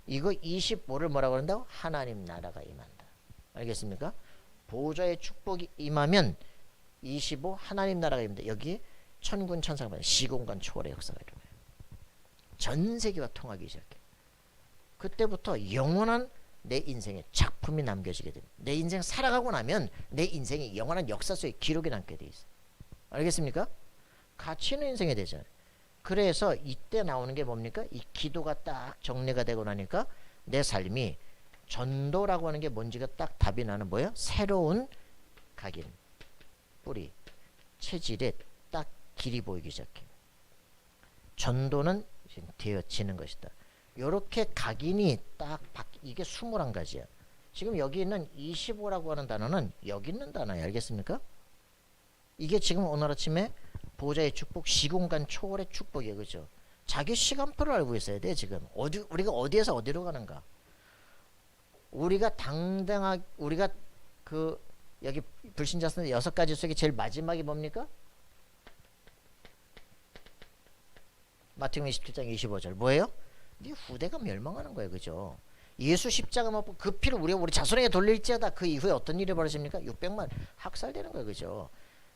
이거 25를 뭐라고 한다고? 하나님 나라가 임한다. 알겠습니까? 보좌의 축복이 임하면 25 하나님 나라가 임한다. 여기에 천군 천사가 시공간 초월의 역사가 일어나요. 전 세계와 통하기 시작해. 그때부터 영원한 내 인생의 작품이 남겨지게 됩니다. 내 인생 살아가고 나면 내 인생이 영원한 역사 속에 기록이 남게 돼 있어요. 알겠습니까? 가치 있는 인생이 되잖아요. 그래서 이때 나오는 게 뭡니까? 이 기도가 딱 정리가 되고 나니까 내 삶이 전도라고 하는 게 뭔지가 딱 답이 나는 뭐예요? 새로운 각인, 뿌리, 체질에 딱 길이 보이기 시작해요. 전도는 되어지는 것이다. 요렇게 각인이 딱 이게 21가지야. 지금 여기 있는 25라고 하는 단어는 여기 있는 단어예요. 알겠습니까? 이게 지금 오늘 아침에 보좌의 축복, 시공간 초월의 축복이에요. 그죠? 자기 시간표를 알고 있어야 돼. 지금 우리가 어디에서 어디로 가는가. 우리가 당당하게 우리가 그 여기 불신자서는 6가지 속에 제일 마지막이 뭡니까? 마태복음 27장 25절 뭐예요? 네 후대가 멸망하는 거예요. 그죠? 예수 십자가 못 그 피를 우리 자손에게 돌릴지어다. 그 이후에 어떤 일이 벌어집니까? 600만 학살되는 거예요. 그죠?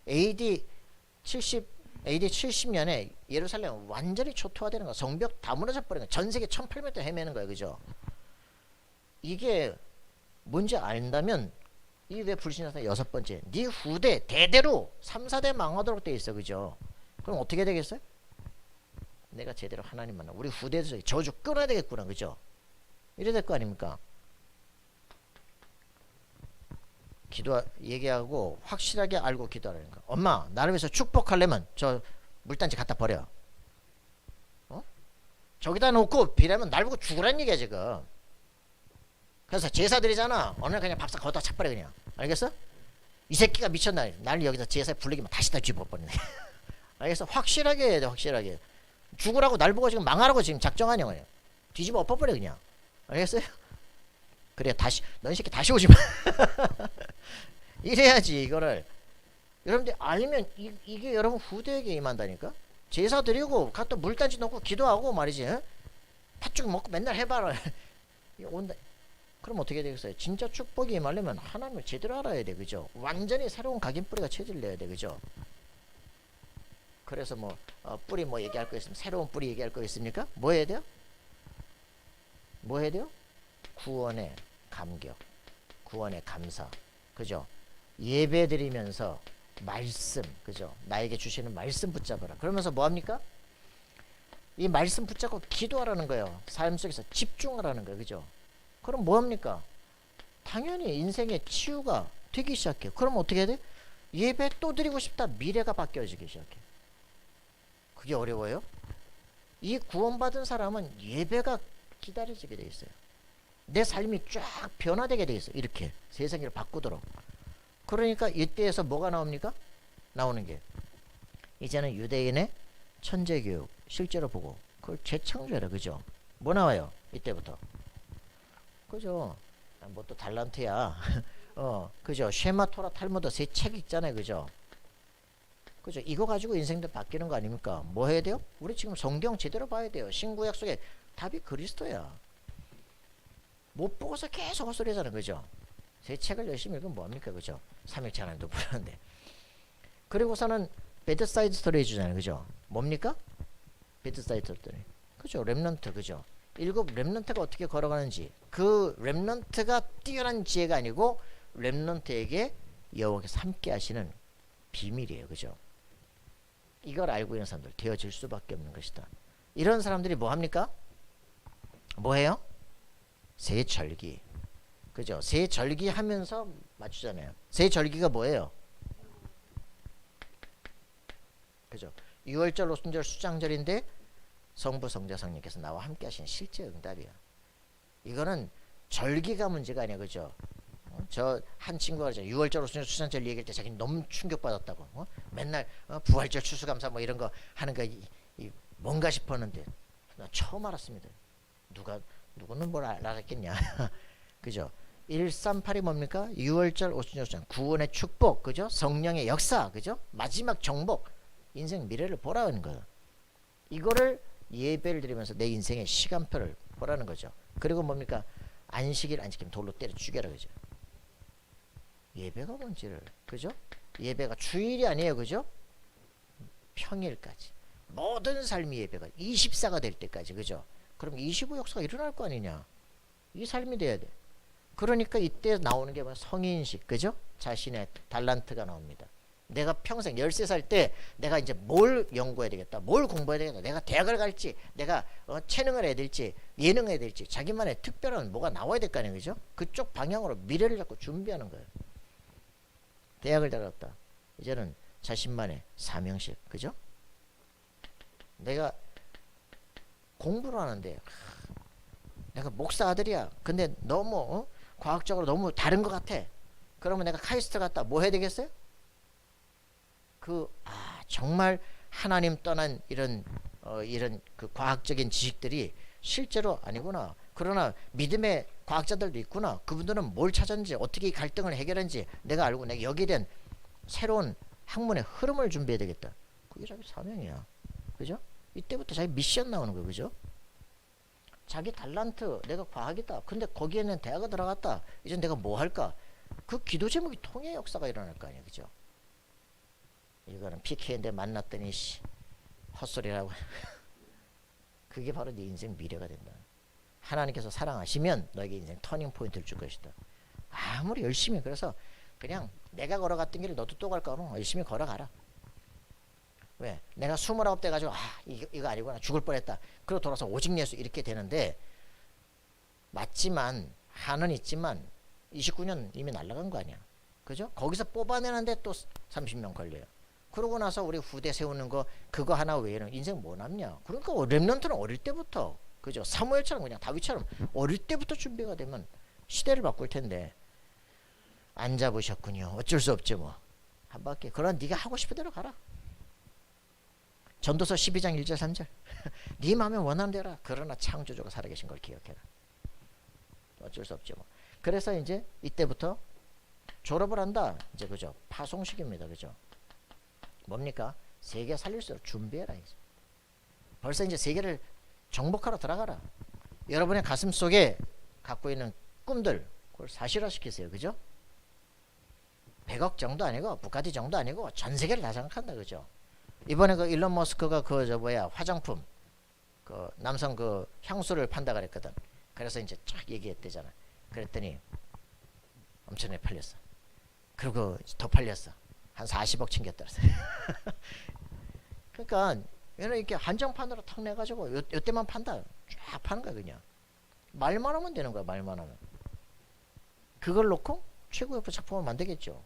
AD 70년에 예루살렘 완전히 초토화되는 거야. 성벽 다 무너져 버리는 거야. 전 세계 1800m 헤매는 거예요. 그죠? 이게 뭔지 안다면 이 왜 불신자서 6번째 네 후대 대대로 3, 4대 망하도록 돼 있어. 그죠? 그럼 어떻게 되겠어요? 내가 제대로 하나님 만나 우리 후대에서 저주 끊어야 되겠구나. 그죠? 이래 될 거 아닙니까? 기도 얘기하고 확실하게 알고 기도하라는 거. 엄마 나를 위해서 축복하려면 저 물단지 갖다 버려. 저기다 놓고 비라면 날 보고 죽으란 얘기야 지금. 그래서 제사 드리잖아. 어느 날 그냥 밥상 거기다 차버려 그냥. 알겠어? 이 새끼가 미쳤나. 날 여기다 제사에 불리기만 다시 다 뒤집어버리네. 알겠어? 확실하게 해야 돼. 확실하게. 죽으라고 날 보고 지금 망하라고 지금 작정하냐 그냥. 뒤집어 엎어버려 그냥. 알겠어요? 그래 다시 넌 새끼 다시 오지마. 이래야지 이거를. 여러분들 알면 이게 여러분 후대에게 임한다니까. 제사 드리고 갖다 물단지 넣고 기도하고 말이지. 팥죽 먹고 맨날 해봐라. 온다. 그럼 어떻게 되겠어요? 진짜 축복이 임하려면 하나님을 제대로 알아야 돼. 그죠? 완전히 새로운 각인뿌리가 체질 내야 돼. 그죠? 그래서 뭐 뿌리 뭐 얘기할 거 있으면 새로운 뿌리 얘기할 거 있습니까? 뭐 해야 돼요? 뭐 해야 돼요? 구원의 감격, 구원의 감사, 그죠? 예배 드리면서 말씀, 그죠? 나에게 주시는 말씀 붙잡아라. 그러면서 뭐 합니까? 이 말씀 붙잡고 기도하라는 거예요. 삶 속에서 집중하라는 거예요. 그죠? 그럼 뭐 합니까? 당연히 인생의 치유가 되기 시작해요. 그럼 어떻게 해야 돼? 예배 또 드리고 싶다. 미래가 바뀌어지기 시작해. 그게 어려워요? 이 구원받은 사람은 예배가 기다려지게 돼 있어요. 내 삶이 쫙 변화되게 돼 있어요. 이렇게 세상을 바꾸도록. 그러니까 이때에서 뭐가 나옵니까? 나오는 게 이제는 유대인의 천재교육 실제로 보고 그걸 재창조해라. 그죠? 뭐 나와요? 이때부터. 그죠? 뭐 또 달란트야. 그죠? 쉐마 토라 탈무드 세 책 있잖아요. 그죠? 그죠? 이거 가지고 인생도 바뀌는 거 아닙니까? 뭐 해야 돼요? 우리 지금 성경 제대로 봐야 돼요. 신구약 속에 답이 그리스도야. 못 보고서 계속 헛소리하잖아요. 그죠? 세 책을 열심히 읽으면 뭐합니까? 그죠? 삼일체 하나님도 부르는데. 그리고서는 배드사이드 스토리 해주잖아요. 그죠? 뭡니까? 배드사이드 스토리. 그죠? 렘넌트. 그죠? 일곱 렘넌트가 어떻게 걸어가는지, 그 렘넌트가 뛰어난 지혜가 아니고 렘넌트에게 여호와께서 함께 하시는 비밀이에요. 그죠? 이걸 알고 있는 사람들 되어질 수밖에 없는 것이다. 이런 사람들이 뭐 합니까? 뭐 해요? 새 절기. 그죠? 새 절기 하면서 맞추잖아요. 새 절기가 뭐예요? 그죠? 6월절, 오순절, 수장절인데 성부, 성자, 성령께서 나와 함께 하시는 실제 응답이야. 이거는 절기가 문제가 아니야. 그죠? 저 한 친구가 6월절, 오순절, 수장절 얘기할 때 자기는 너무 충격받았다고. 맨날 부활절, 추수감사 뭐 이런 거 하는 거 뭔가 싶었는데 나 처음 알았습니다. 누구는 뭘 알았겠냐. 그죠? 138이 뭡니까? 6월절, 오순절, 수장, 구원의 축복. 그죠? 성령의 역사. 그죠? 마지막 정복. 인생 미래를 보라는 거예요. 이거를 예배를 드리면서 내 인생의 시간표를 보라는 거죠. 그리고 뭡니까? 안식일 안 지키면 돌로 때려 죽여라. 그죠? 예배가 뭔지를. 그죠? 예배가 주일이 아니에요. 그죠? 평일까지. 모든 삶이 예배가 24가 될 때까지. 그죠? 그럼 25 역사가 일어날 거 아니냐. 이 삶이 돼야 돼. 그러니까 이때 나오는 게 성인식. 그죠? 자신의 달란트가 나옵니다. 내가 평생 13살 때 내가 이제 뭘 연구해야 되겠다, 뭘 공부해야 되겠다, 내가 대학을 갈지, 내가 체능을 해야 될지, 예능을 해야 될지, 자기만의 특별한 뭐가 나와야 될 거 아니에요. 그죠? 그쪽 방향으로 미래를 자꾸 준비하는 거예요. 대학을 다녔다. 이제는 자신만의 사명식. 그죠? 내가 공부를 하는데 내가 목사 아들이야. 근데 너무 과학적으로 너무 다른 것 같아. 그러면 내가 카이스트 갔다 뭐 해야 되겠어요? 정말 하나님 떠난 이런 그 과학적인 지식들이 실제로 아니구나. 그러나 믿음의 과학자들도 있구나. 그분들은 뭘 찾았는지, 어떻게 이 갈등을 해결했는지 내가 알고 내가 여기에 대한 새로운 학문의 흐름을 준비해야 되겠다. 그게 자기 사명이야. 그죠? 이때부터 자기 미션 나오는 거예요. 그죠? 자기 달란트, 내가 과학이다. 근데 거기에는 대학을 들어갔다. 이제 내가 뭐 할까? 그 기도 제목이 통의 역사가 일어날 거 아니에요. 그죠? 이거는 PK인데 만났더니 헛소리라고. 그게 바로 네 인생 미래가 된다. 하나님께서 사랑하시면 너에게 인생 터닝 포인트를 줄 것이다. 아무리 열심히. 그래서 그냥 내가 걸어갔던 길을 너도 또 갈 거면 열심히 걸어가라. 왜? 내가 29대 가지고 이거 아니구나, 죽을 뻔했다. 그리고 돌아서 오직 예수 이렇게 되는데, 맞지만 한은 있지만 29년 이미 날아간 거 아니야. 그죠? 거기서 뽑아내는데 또 30년 걸려요. 그러고 나서 우리 후대 세우는 거, 그거 하나 외에는 인생 뭐 남냐. 그러니까 렘넌트는 어릴 때부터, 그죠? 사무엘처럼 그냥 다윗처럼 어릴 때부터 준비가 되면 시대를 바꿀 텐데 안 잡으셨군요. 어쩔 수 없지 뭐. 한 바퀴. 그럼 네가 하고 싶은 대로 가라. 전도서 12장 1절 3절. 네 마음에 원하는 대로 하라. 그러나 창조주가 살아계신 걸 기억해라. 어쩔 수 없죠 뭐. 그래서 이제 이때부터 졸업을 한다. 이제 그죠? 파송식입니다. 그죠? 뭡니까? 세계 살릴 수 있도록 준비해라. 이제. 벌써 이제 세계를 정복하러 들어가라. 여러분의 가슴 속에 갖고 있는 꿈들, 그걸 사실화시키세요. 그죠? 100억 정도 아니고 부가티 정도 아니고 전 세계를 다 장악한다. 그죠? 이번에 그 일론 머스크가 화장품, 그 남성 그 향수를 판다 그랬거든. 그래서 이제 쫙 얘기했대잖아. 그랬더니 엄청나게 팔렸어. 그리고 더 팔렸어. 한 40억 챙겼다 그러니까 얘는 이렇게 한정판으로 탁 내가지고 요때만 판다. 쫙 파는 거야 그냥. 말만 하면 되는 거야. 말만 하면. 그걸 놓고 최고의 작품을 만들겠죠.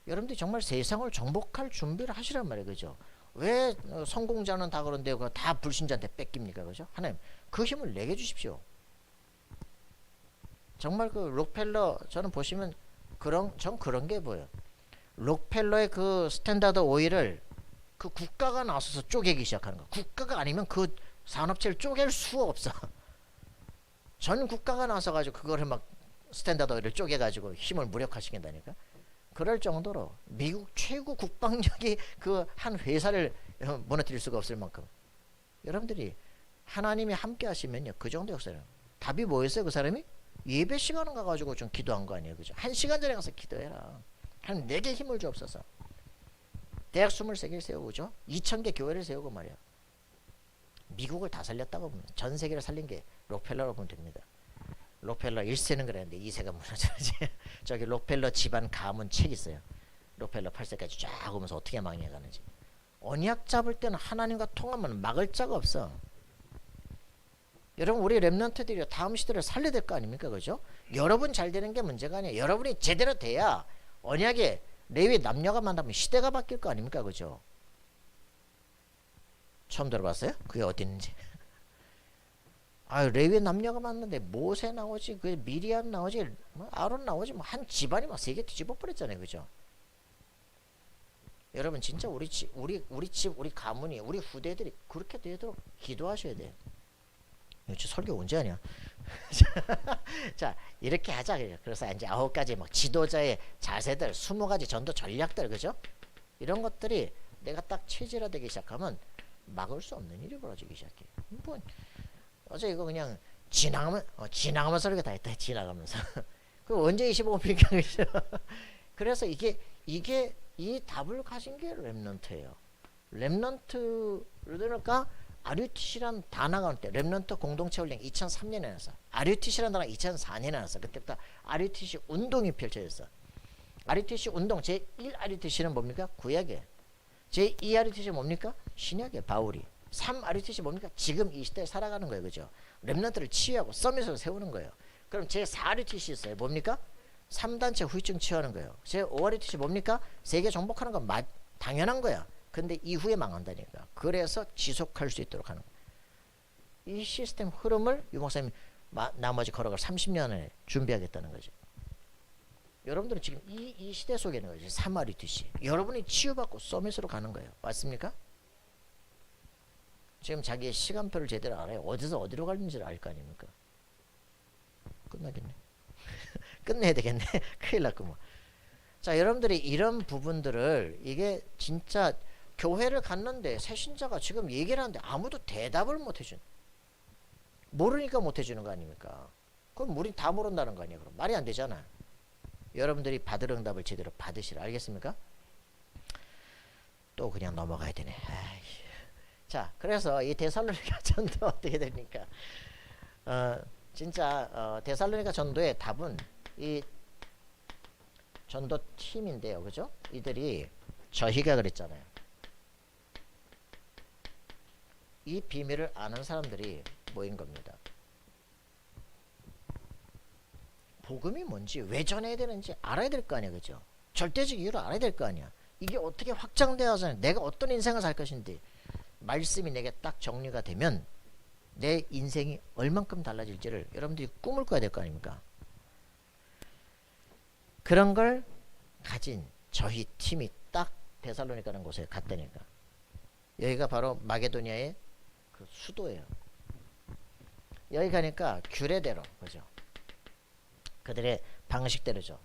여러분들이 정말 세상을 정복할 준비를 하시란 말이에요. 그죠? 왜 성공자는 다 그런데 다 불신자한테 뺏깁니까? 그죠? 하나님 그 힘을 내게 주십시오. 정말 그 록펠러 저는 보시면 전 그런 게 보여요. 록펠러의 그 스탠다드 오일을 그 국가가 나서서 쪼개기 시작하는 거. 국가가 아니면 그 산업체를 쪼갤 수 없어. 전 국가가 나서 가지고 그거를 막 스탠다드 오일을 쪼개 가지고 힘을 무력화시킨다니까. 그럴 정도로 미국 최고 국방력이 그 한 회사를 무너뜨릴 수가 없을 만큼. 여러분들이 하나님이 함께 하시면요. 그 정도 역사예요. 답이 뭐였어요? 그 사람이? 예배 시간을 가가지고 좀 기도한 거 아니에요. 그죠? 1시간 전에 가서 기도해라. 한 4개 힘을 주옵소서. 대학 23개를 세우고, 그죠? 2000개 교회를 세우고 말이야. 미국을 다 살렸다고 보면, 전 세계를 살린 게 록펠러로 보면 됩니다. 록펠러 1세는 그랬는데 2세가 무너져야지. 저기 록펠러 집안 가문 책 있어요. 록펠러 8세까지 쫙 오면서 어떻게 망해가는지. 언약 잡을 때는 하나님과 통하면 막을 자가 없어. 여러분 우리 렘넌트들이 다음 시대를 살려야 될 거 아닙니까? 그죠? 여러분 잘 되는 게 문제가 아니에요. 여러분이 제대로 돼야 언약에 레위 남녀가 만나면 시대가 바뀔 거 아닙니까? 그죠? 처음 들어봤어요? 그게 어디 있는지. 아, 레위 남녀가 만났는데 모세 나오지, 그 미리암 나오지, 뭐 아론 나오지, 뭐 한 집안이 막 3개 뒤집어 버렸잖아요. 그죠? 여러분 진짜 우리 집, 우리 가문이, 우리 후대들이 그렇게 되도록 기도하셔야 돼요. 저 설교 언제 하냐? 자, 이렇게 하자. 그래서 이제 9가지 막 지도자의 자세들, 20가지 전도 전략들, 그죠? 이런 것들이 내가 딱 체질화되기 시작하면 막을 수 없는 일이 벌어지기 시작해. 뭐, 어제 이거 그냥 지나가면서 이렇게 다 했다. 지나가면서. 그 언제 25분이니까, 그죠? 그래서 이게 이 답을 가진 게 렘넌트예요. 렘넌트, 그러니까 RUTC란 단어가 나올 때 렘넌트 공동체 훈련 2003년에 나왔어. RUTC란 단어가 2004년에 나왔어. 그때부터 RUTC 운동이 펼쳐졌어. RUTC 운동 제1 RUTC는 뭡니까? 구약에. 제2 RUTC는 뭡니까? 신약에 바울이. 3 RUTC 뭡니까? 지금 이 시대에 살아가는 거예요. 그죠? 렘넌트를 치유하고 서밋을 세우는 거예요. 그럼 제4 RUTC 있어요. 뭡니까? 3단체 후유증 치유하는 거예요. 제5 RUTC 뭡니까? 세계 정복하는 건 당연한 거야. 근데 이후에 망한다니까. 그래서 지속할 수 있도록 하는 거예요. 이 시스템 흐름을 유 목사님이 나머지 걸어갈 30년을 준비하겠다는 거죠. 여러분들은 지금 이 시대 속에 있는 거죠. 3 RUTC. 여러분이 치유받고 서밋으로 가는 거예요. 맞습니까? 지금 자기의 시간표를 제대로 알아요. 어디서 어디로 가는지를 알 거 아닙니까? 끝나겠네. 끝내야 되겠네. 큰일 났고 뭐. 자, 여러분들이 이런 부분들을 이게 진짜 교회를 갔는데 새신자가 지금 얘기를 하는데 아무도 대답을 못 해준. 모르니까 못 해주는 거 아닙니까? 그럼 우린 다 모른다는 거 아니에요? 그럼 말이 안 되잖아. 여러분들이 받을 응답을 제대로 받으시라. 알겠습니까? 또 그냥 넘어가야 되네. 아이. 자, 그래서 이 데살로니가 전도 어떻게 됩니까? 진짜 데살로니가 전도의 답은 이 전도 팀인데요. 그죠? 이들이 저희가 그랬잖아요. 이 비밀을 아는 사람들이 모인 겁니다. 복음이 뭔지, 왜 전해야 되는지 알아야 될 거 아니야. 그죠? 절대적 이유를 알아야 될 거 아니야. 이게 어떻게 확장되어서 내가 어떤 인생을 살 것인지 말씀이 내게 딱 정리가 되면 내 인생이 얼만큼 달라질지를 여러분들이 꿈을 꿔야 될 거 아닙니까? 그런 걸 가진 저희 팀이 딱 데살로니가라는 곳에 갔다니까. 여기가 바로 마게도니아의 그 수도예요. 여기 가니까 규례대로, 그죠? 그들의 방식대로죠.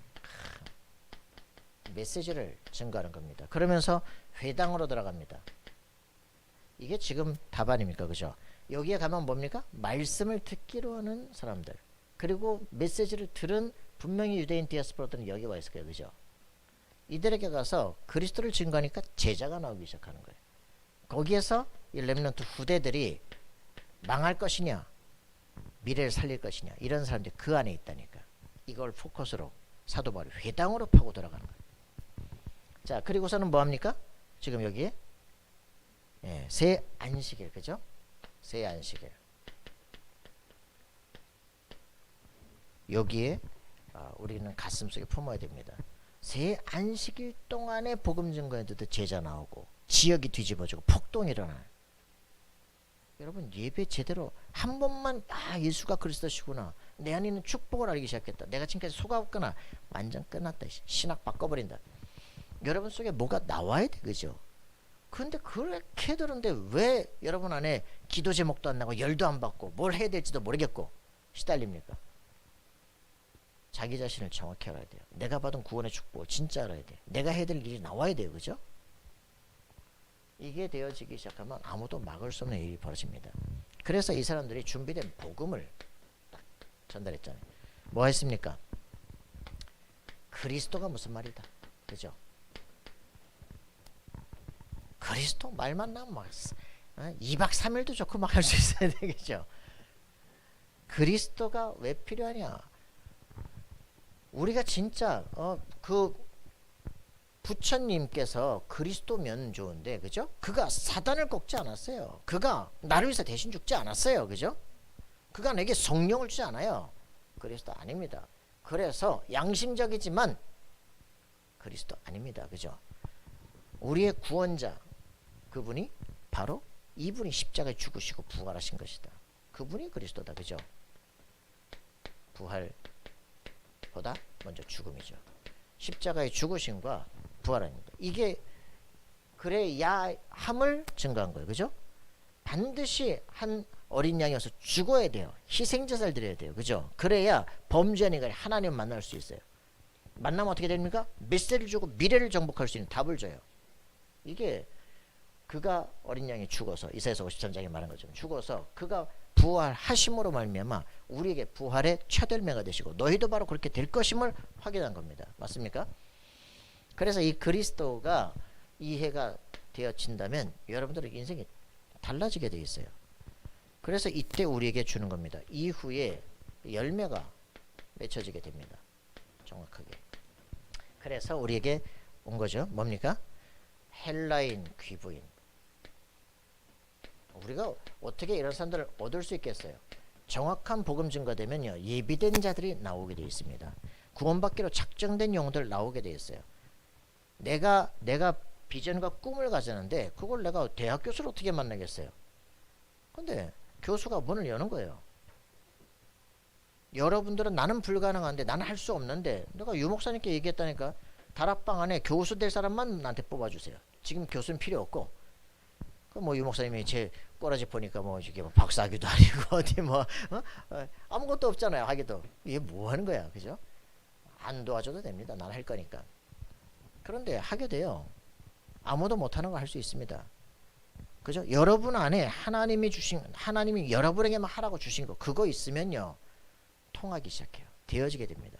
메시지를 증거하는 겁니다. 그러면서 회당으로 들어갑니다. 이게 지금 답 아닙니까? 그죠? 여기에 가면 뭡니까? 말씀을 듣기로 하는 사람들. 그리고 메시지를 들은 분명히 유대인 디아스포라들은 여기 와 있을 거예요. 그죠? 이들에게 가서 그리스도를 증거하니까 제자가 나오기 시작하는 거예요. 거기에서 이 렘넌트 후대들이 망할 것이냐, 미래를 살릴 것이냐, 이런 사람들이 그 안에 있다니까. 이걸 포커스로 사도 바울이 회당으로 파고 들어가는 거예요. 자, 그리고서는 뭐 합니까? 지금 여기에 예, 새 안식일, 그죠? 새 안식일. 여기에 우리는 가슴속에 품어야 됩니다. 새 안식일 동안에 복음 증거에도 제자 나오고 지역이 뒤집어지고 폭동이 일어나요. 여러분 예배 제대로 한 번만 예수가 그리스도시구나, 내 안에 있는 축복을 알기 시작했다, 내가 지금까지 속았거나 완전 끝났다, 신학 바꿔버린다, 여러분 속에 뭐가 나와야 돼, 그죠? 근데 그렇게 되는데 왜 여러분 안에 기도 제목도 안 나고 열도 안 받고 뭘 해야 될지도 모르겠고 시달립니까? 자기 자신을 정확히 알아야 돼요. 내가 받은 구원의 축복을 진짜 알아야 돼. 내가 해야 될 일이 나와야 돼요, 그죠? 이게 되어지기 시작하면 아무도 막을 수 없는 일이 벌어집니다. 그래서 이 사람들이 준비된 복음을 딱 전달했잖아요. 뭐 했습니까? 그리스도가 무슨 말이다, 그죠? 그리스도 말만 나면 막 2박 3일도 좋고 막 할 수 있어야 되겠죠. 그리스도가 왜 필요하냐? 우리가 진짜 그 부처님께서 그리스도면 좋은데, 그죠? 그가 사단을 꺾지 않았어요. 그가 나를 위해서 대신 죽지 않았어요, 그죠? 그가 내게 성령을 주지 않아요. 그리스도 아닙니다. 그래서 양심적이지만 그리스도 아닙니다, 그죠? 우리의 구원자, 그분이 바로 이분이 십자가에 죽으시고 부활하신 것이다. 그분이 그리스도다, 그죠? 부활보다 먼저 죽음이죠. 십자가의 죽으심과 부활합니다. 이게 그래야 함을 증거한 거예요, 그죠? 반드시 한 어린 양이어서 죽어야 돼요. 희생제사를 드려야 돼요, 그죠? 그래야 범죄한 인간이 하나님을 만날 수 있어요. 만나면 어떻게 됩니까? 메시지를 주고 미래를 정복할 수 있는 답을 줘요. 이게 그가 어린 양이 죽어서, 이사야서 53장에 말한 것처럼 죽어서 그가 부활하심으로 말미암아 우리에게 부활의 최der매가 되시고 너희도 바로 그렇게 될 것임을 확인한 겁니다. 맞습니까? 그래서 이 그리스도가 이해가 되어진다면 여러분들의 인생이 달라지게 되어 있어요. 그래서 이때 우리에게 주는 겁니다. 이후에 열매가 맺혀지게 됩니다. 정확하게. 그래서 우리에게 온 거죠. 뭡니까? 헬라인, 귀부인. 우리가 어떻게 이런 사람들을 얻을 수 있겠어요? 정확한 복음 증거되면요, 예비된 자들이 나오게 되어 있습니다. 구원받기로 작정된 영혼들 나오게 되어 있어요. 내가 비전과 꿈을 가졌는데 그걸 내가 대학 교수를 어떻게 만나겠어요? 근데 교수가 문을 여는 거예요. 여러분들은 나는 불가능한데, 나는 할 수 없는데, 내가 유 목사님께 얘기했다니까, 다락방 안에 교수 될 사람만 나한테 뽑아주세요. 지금 교수는 필요 없고, 유 목사님이 제 꼬라지 보니까 이게 박사학위도 아니고 어디 아무것도 없잖아요. 하기도. 이게 뭐 하는 거야, 그죠? 안 도와줘도 됩니다. 난 할 거니까. 그런데 하게 돼요. 아무도 못하는 거 할 수 있습니다. 그죠? 여러분 안에 하나님이 여러분에게만 하라고 주신 거, 그거 있으면요, 통하기 시작해요. 되어지게 됩니다.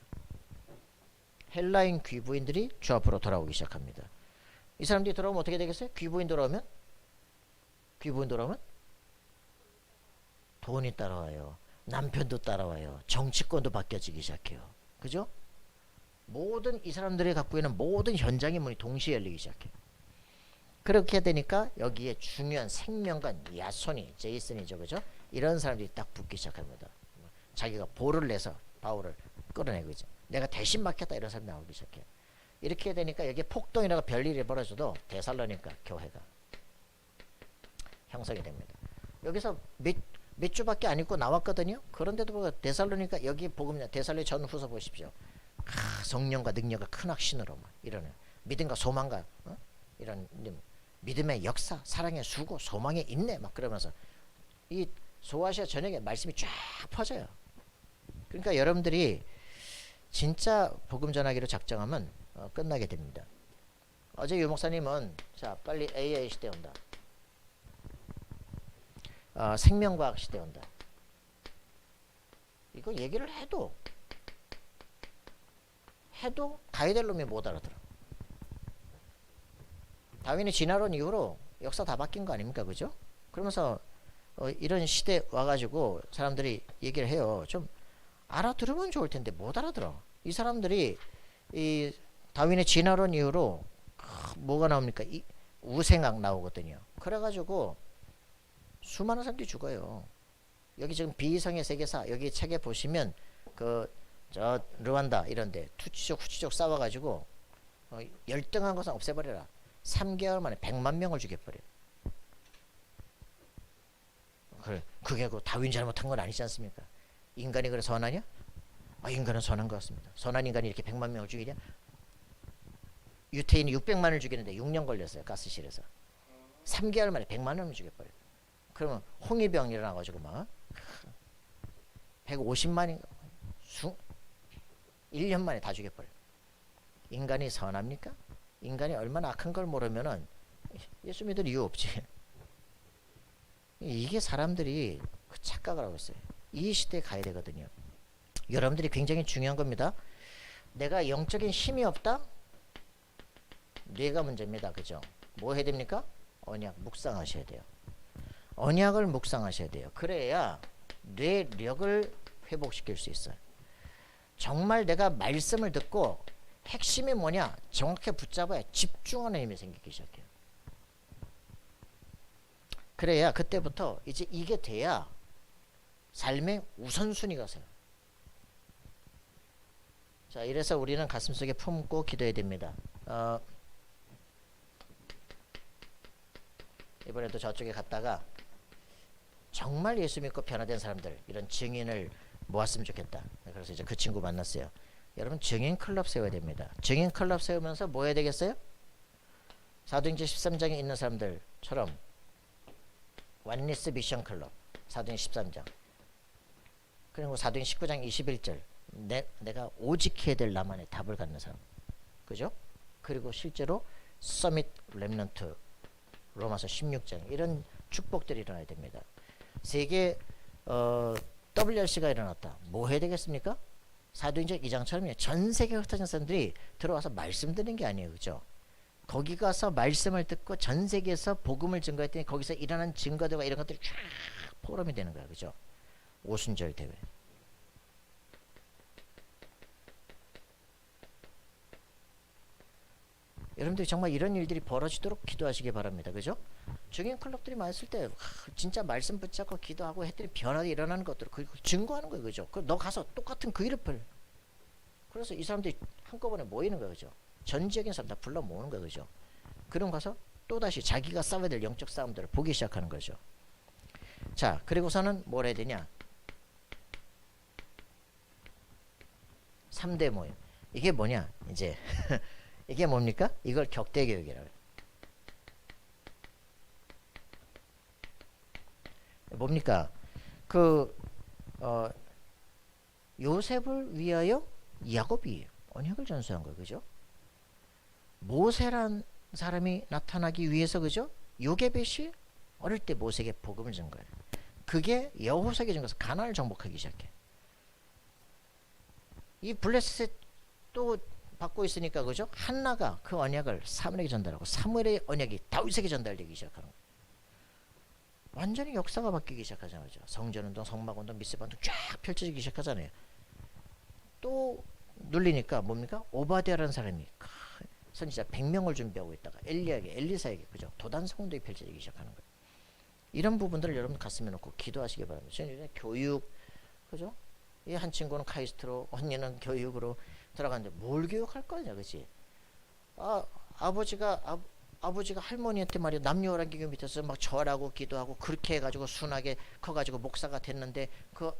헬라인 귀부인들이 주 앞으로 돌아오기 시작합니다. 이 사람들이 돌아오면 어떻게 되겠어요? 귀부인 돌아오면 돈이 따라와요. 남편도 따라와요. 정치권도 바뀌어지기 시작해요. 그죠? 모든 이 사람들이 갖고 있는 모든 현장의 문이 동시에 열리기 시작해요. 그렇게 되니까 여기에 중요한 생명관 야손이, 제이슨이죠, 그죠? 이런 사람들이 딱 붙기 시작합니다. 자기가 보를 내서 바울을 끌어내고 있죠. 내가 대신 맡겼다, 이런 사람이 나오기 시작해요. 이렇게 되니까 여기에 폭동이라고 별일이 벌어져도 데살로니가 교회가 형성이 됩니다. 여기서 몇 주밖에 안 있고 나왔거든요. 그런데도 데살로니가, 여기 복음이냐, 데살로니 전후서 보십시오. 성령과 능력과 큰 확신으로 막 이러는 믿음과 소망과 이런 믿음의 역사, 사랑의 수고, 소망의 인내 막 그러면서 이 소아시아 전역에 말씀이 쫙 퍼져요. 그러니까 여러분들이 진짜 복음 전하기로 작정하면 끝나게 됩니다. 어제 유 목사님은 자 빨리 AI 시대 온다. 생명과학 시대 온다. 이거 얘기를 해도 가야 될 놈이 못 알아들어. 다윈의 진화론 이후로 역사 다 바뀐 거 아닙니까, 그죠? 그러면서 이런 시대 와가지고 사람들이 얘기를 해요. 좀 알아들으면 좋을 텐데 못 알아들어. 이 사람들이 이 다윈의 진화론 이후로 뭐가 나옵니까? 우생학 나오거든요. 그래가지고 수많은 사람들이 죽어요. 여기 지금 비이성의 세계사 여기 책에 보시면 그 저 르완다 이런데 투치족 후치족 싸워가지고 열등한 것은 없애버려라. 3개월 만에 100만 명을 죽여버려. 그래, 그게 그 다윈 잘못한 건 아니지 않습니까? 인간이 그래 선하냐? 인간은 선한 것 같습니다. 선한 인간이 이렇게 100만 명을 죽이냐? 유태인이 600만을 죽이는데 6년 걸렸어요. 가스실에서. 3개월 만에 100만 명을 죽여버려. 그러면 홍위병 일어나가지고 막 150만인가 1년 만에 다 죽여버려. 인간이 선합니까? 인간이 얼마나 악한 걸 모르면은 예수 믿을 이유 없지. 이게 사람들이 그 착각을 하고 있어요. 이 시대에 가야 되거든요. 여러분들이 굉장히 중요한 겁니다. 내가 영적인 힘이 없다? 뇌가 문제입니다. 그죠? 뭐 해야 됩니까? 언약 묵상하셔야 돼요. 언약을 묵상하셔야 돼요. 그래야 뇌력을 회복시킬 수 있어요. 정말 내가 말씀을 듣고 핵심이 뭐냐 정확히 붙잡아야 집중하는 힘이 생기기 시작해요. 그래야 그때부터 이제 이게 돼야 삶의 우선순위가 서요. 자, 이래서 우리는 가슴속에 품고 기도해야 됩니다. 이번에도 저쪽에 갔다가 정말 예수 믿고 변화된 사람들 이런 증인을 모았으면 좋겠다. 그래서 이제 그 친구 만났어요. 여러분 증인 클럽 세워야 됩니다. 증인 클럽 세우면서 뭐 해야 되겠어요? 사도행전 13장에 있는 사람들처럼 원리스 미션 클럽 사도행 13장 그리고 사도행 19장 21절 내가 오직 해야 될 나만의 답을 갖는 사람 그죠? 그리고 실제로 서밋 렘넌트 로마서 16장 이런 축복들이 일어나야 됩니다. 세계 WRC가 일어났다. 뭐 해야 되겠습니까? 사도행전 2장처럼요. 전 세계 흩어진 사람들이 들어와서 말씀 듣는 게 아니에요. 그죠? 거기 가서 말씀을 듣고 전 세계에서 복음을 증거했더니 거기서 일어난 증거들과 이런 것들이 쫙 포럼이 되는 거야. 그죠? 오순절 대회. 여러분들이 정말 이런 일들이 벌어지도록 기도하시기 바랍니다. 그죠? 증인 클럽들이 많았을 때 진짜 말씀 붙잡고 기도하고 했더니 변화가 일어나는 것들을 증거하는 거예요. 그죠? 너 가서 똑같은 그 일을 펼. 그래서 이 사람들이 한꺼번에 모이는 거예요. 그죠? 전 지역인 사람 다 불러 모으는 거예요. 그죠? 그럼 가서 또다시 자기가 싸워야 될 영적 싸움들을 보기 시작하는 거죠. 자, 그리고서는 뭘 해야 되냐? 3대 모임. 이게 뭐냐? 이제 이게 뭡니까? 이걸 격대교육이라고 해요. 뭡니까? 요셉을 위하여 야곱이 언약을 전수한 거예요. 그죠? 모세란 사람이 나타나기 위해서 그죠? 요게벳이 어릴 때 모세에게 복음을 준 거예요. 그게 여호수아에게 준 것은 가나안을 정복하기 시작해. 이 블레셋 또 받고 있으니까 그죠? 한나가 그 언약을 사무엘에게 전달하고 사무엘의 언약이 다윗에게 전달되기 시작하는 거예요. 완전히 역사가 바뀌기 시작하잖아요. 성전운동, 성막운동, 미스바운동 쫙 펼쳐지기 시작하잖아요. 또 눌리니까 뭡니까? 오바댜라는 사람이 선지자 100명을 준비하고 있다가 엘리사에게 그죠? 도단 성운동이 펼쳐지기 시작하는 거예요. 이런 부분들을 여러분 가슴에 놓고 기도하시기 바랍니다. 저는 교육 그죠? 이 한 친구는 카이스트로 언니는 교육으로 들어갔는데 뭘 교육할 거냐, 그렇지? 아버지가 할머니한테 말이야 남녀란 기교 밑에서 막 절하고 기도하고 그렇게 해가지고 순하게 커가지고 목사가 됐는데 그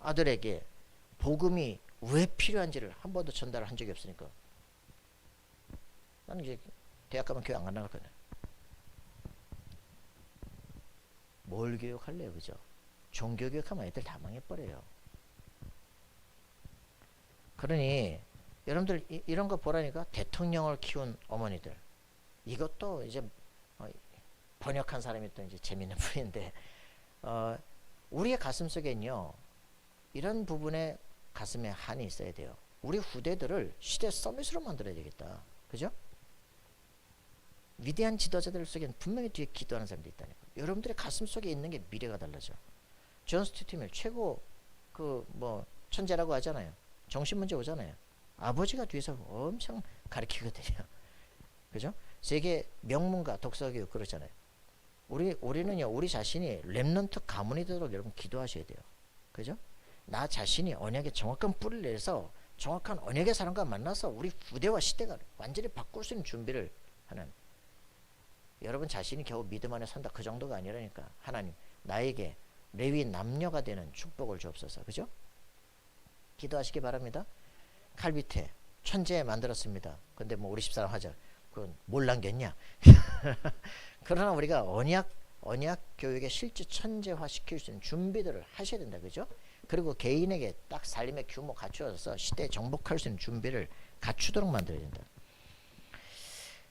아들에게 복음이 왜 필요한지를 한 번도 전달을 한 적이 없으니까 나는 이제 대학 가면 교육 안 나갈 거야. 뭘 교육할래요, 그죠? 종교 교육하면 애들 다 망해버려요. 그러니 여러분들 이런 거 보라니까 대통령을 키운 어머니들 이것도 이제 번역한 사람이 또 이제 재밌는 분인데 우리의 가슴 속엔요 이런 부분에 가슴에 한이 있어야 돼요. 우리 후대들을 시대 서밋으로 만들어야 되겠다. 그죠? 위대한 지도자들 속엔 분명히 뒤에 기도하는 사람들이 있다니까. 여러분들의 가슴 속에 있는 게 미래가 달라져. 존 스튜어트 밀 최고 천재라고 하잖아요. 정신 문제 오잖아요. 아버지가 뒤에서 엄청 가르치거든요. 그죠? 세계 명문가 독서교육 그러잖아요. 우리는요, 우리 자신이 렘넌트 가문이 되도록 여러분 기도하셔야 돼요. 그죠? 나 자신이 언약의 정확한 뿌리를 내서 정확한 언약의 사람과 만나서 우리 부대와 시대가 완전히 바꿀 수 있는 준비를 하는, 여러분 자신이 겨우 믿음 안에 산다 그 정도가 아니라니까. 하나님 나에게 레위 남녀가 되는 축복을 주옵소서. 그죠? 기도하시기 바랍니다. 칼비테 천재 만들었습니다. 근데 뭐 우리 집사람 하자, 그건 뭘 남겼냐? 그러나 우리가 언약 교육의 실제 천재화 시킬 수 있는 준비들을 하셔야 된다. 그죠? 그리고 개인에게 딱 살림의 규모 갖추어서 시대에 정복할 수 있는 준비를 갖추도록 만들어야 된다.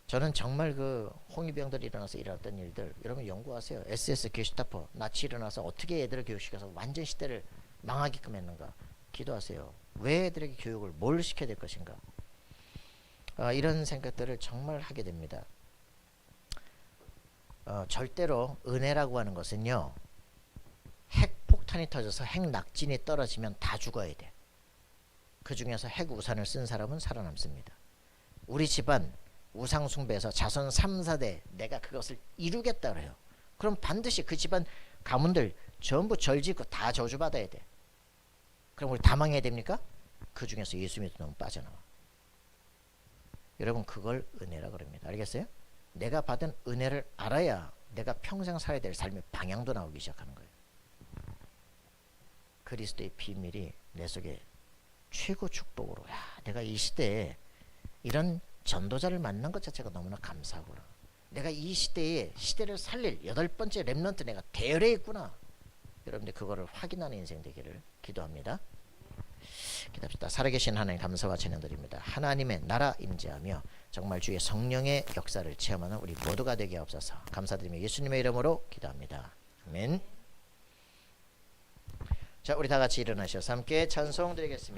저는 정말 그 홍위병들이 일어나서 일어났던 일들 여러분 연구하세요. SS 게슈타포 나치 일어나서 어떻게 애들을 교육시켜서 완전 시대를 망하게끔 했는가. 기도하세요. 왜 애들에게 교육을 뭘 시켜야 될 것인가. 이런 생각들을 정말 하게 됩니다. 절대로 은혜라고 하는 것은요, 핵폭탄이 터져서 핵낙진이 떨어지면 다 죽어야 돼. 그 중에서 핵우산을 쓴 사람은 살아남습니다. 우리 집안 우상숭배에서 자손 3, 4대 내가 그것을 이루겠다 그래요. 그럼 반드시 그 집안 가문들 전부 절짓고 다 저주받아야 돼. 그럼 우리 다 망해야 됩니까? 그 중에서 예수 믿는 놈은 빠져나와. 여러분 그걸 은혜라 그럽니다. 알겠어요? 내가 받은 은혜를 알아야 내가 평생 살아야 될 삶의 방향도 나오기 시작하는 거예요. 그리스도의 비밀이 내 속에 최고 축복으로, 야, 내가 이 시대에 이런 전도자를 만난 것 자체가 너무나 감사하구나. 내가 이 시대에 시대를 살릴 8번째 렘넌트 내가 대열에 있구나. 여러분들 그거를 확인하는 인생 되기를 기도합니다. 기도합시다. 살아계신 하나님 감사와 찬양드립니다. 하나님의 나라 임재하며 정말 주의 성령의 역사를 체험하는 우리 모두가 되게 하옵소서. 감사드리며 예수님의 이름으로 기도합니다. 아멘. 자, 우리 다 같이 일어나셔서 함께 찬송 드리겠습니다.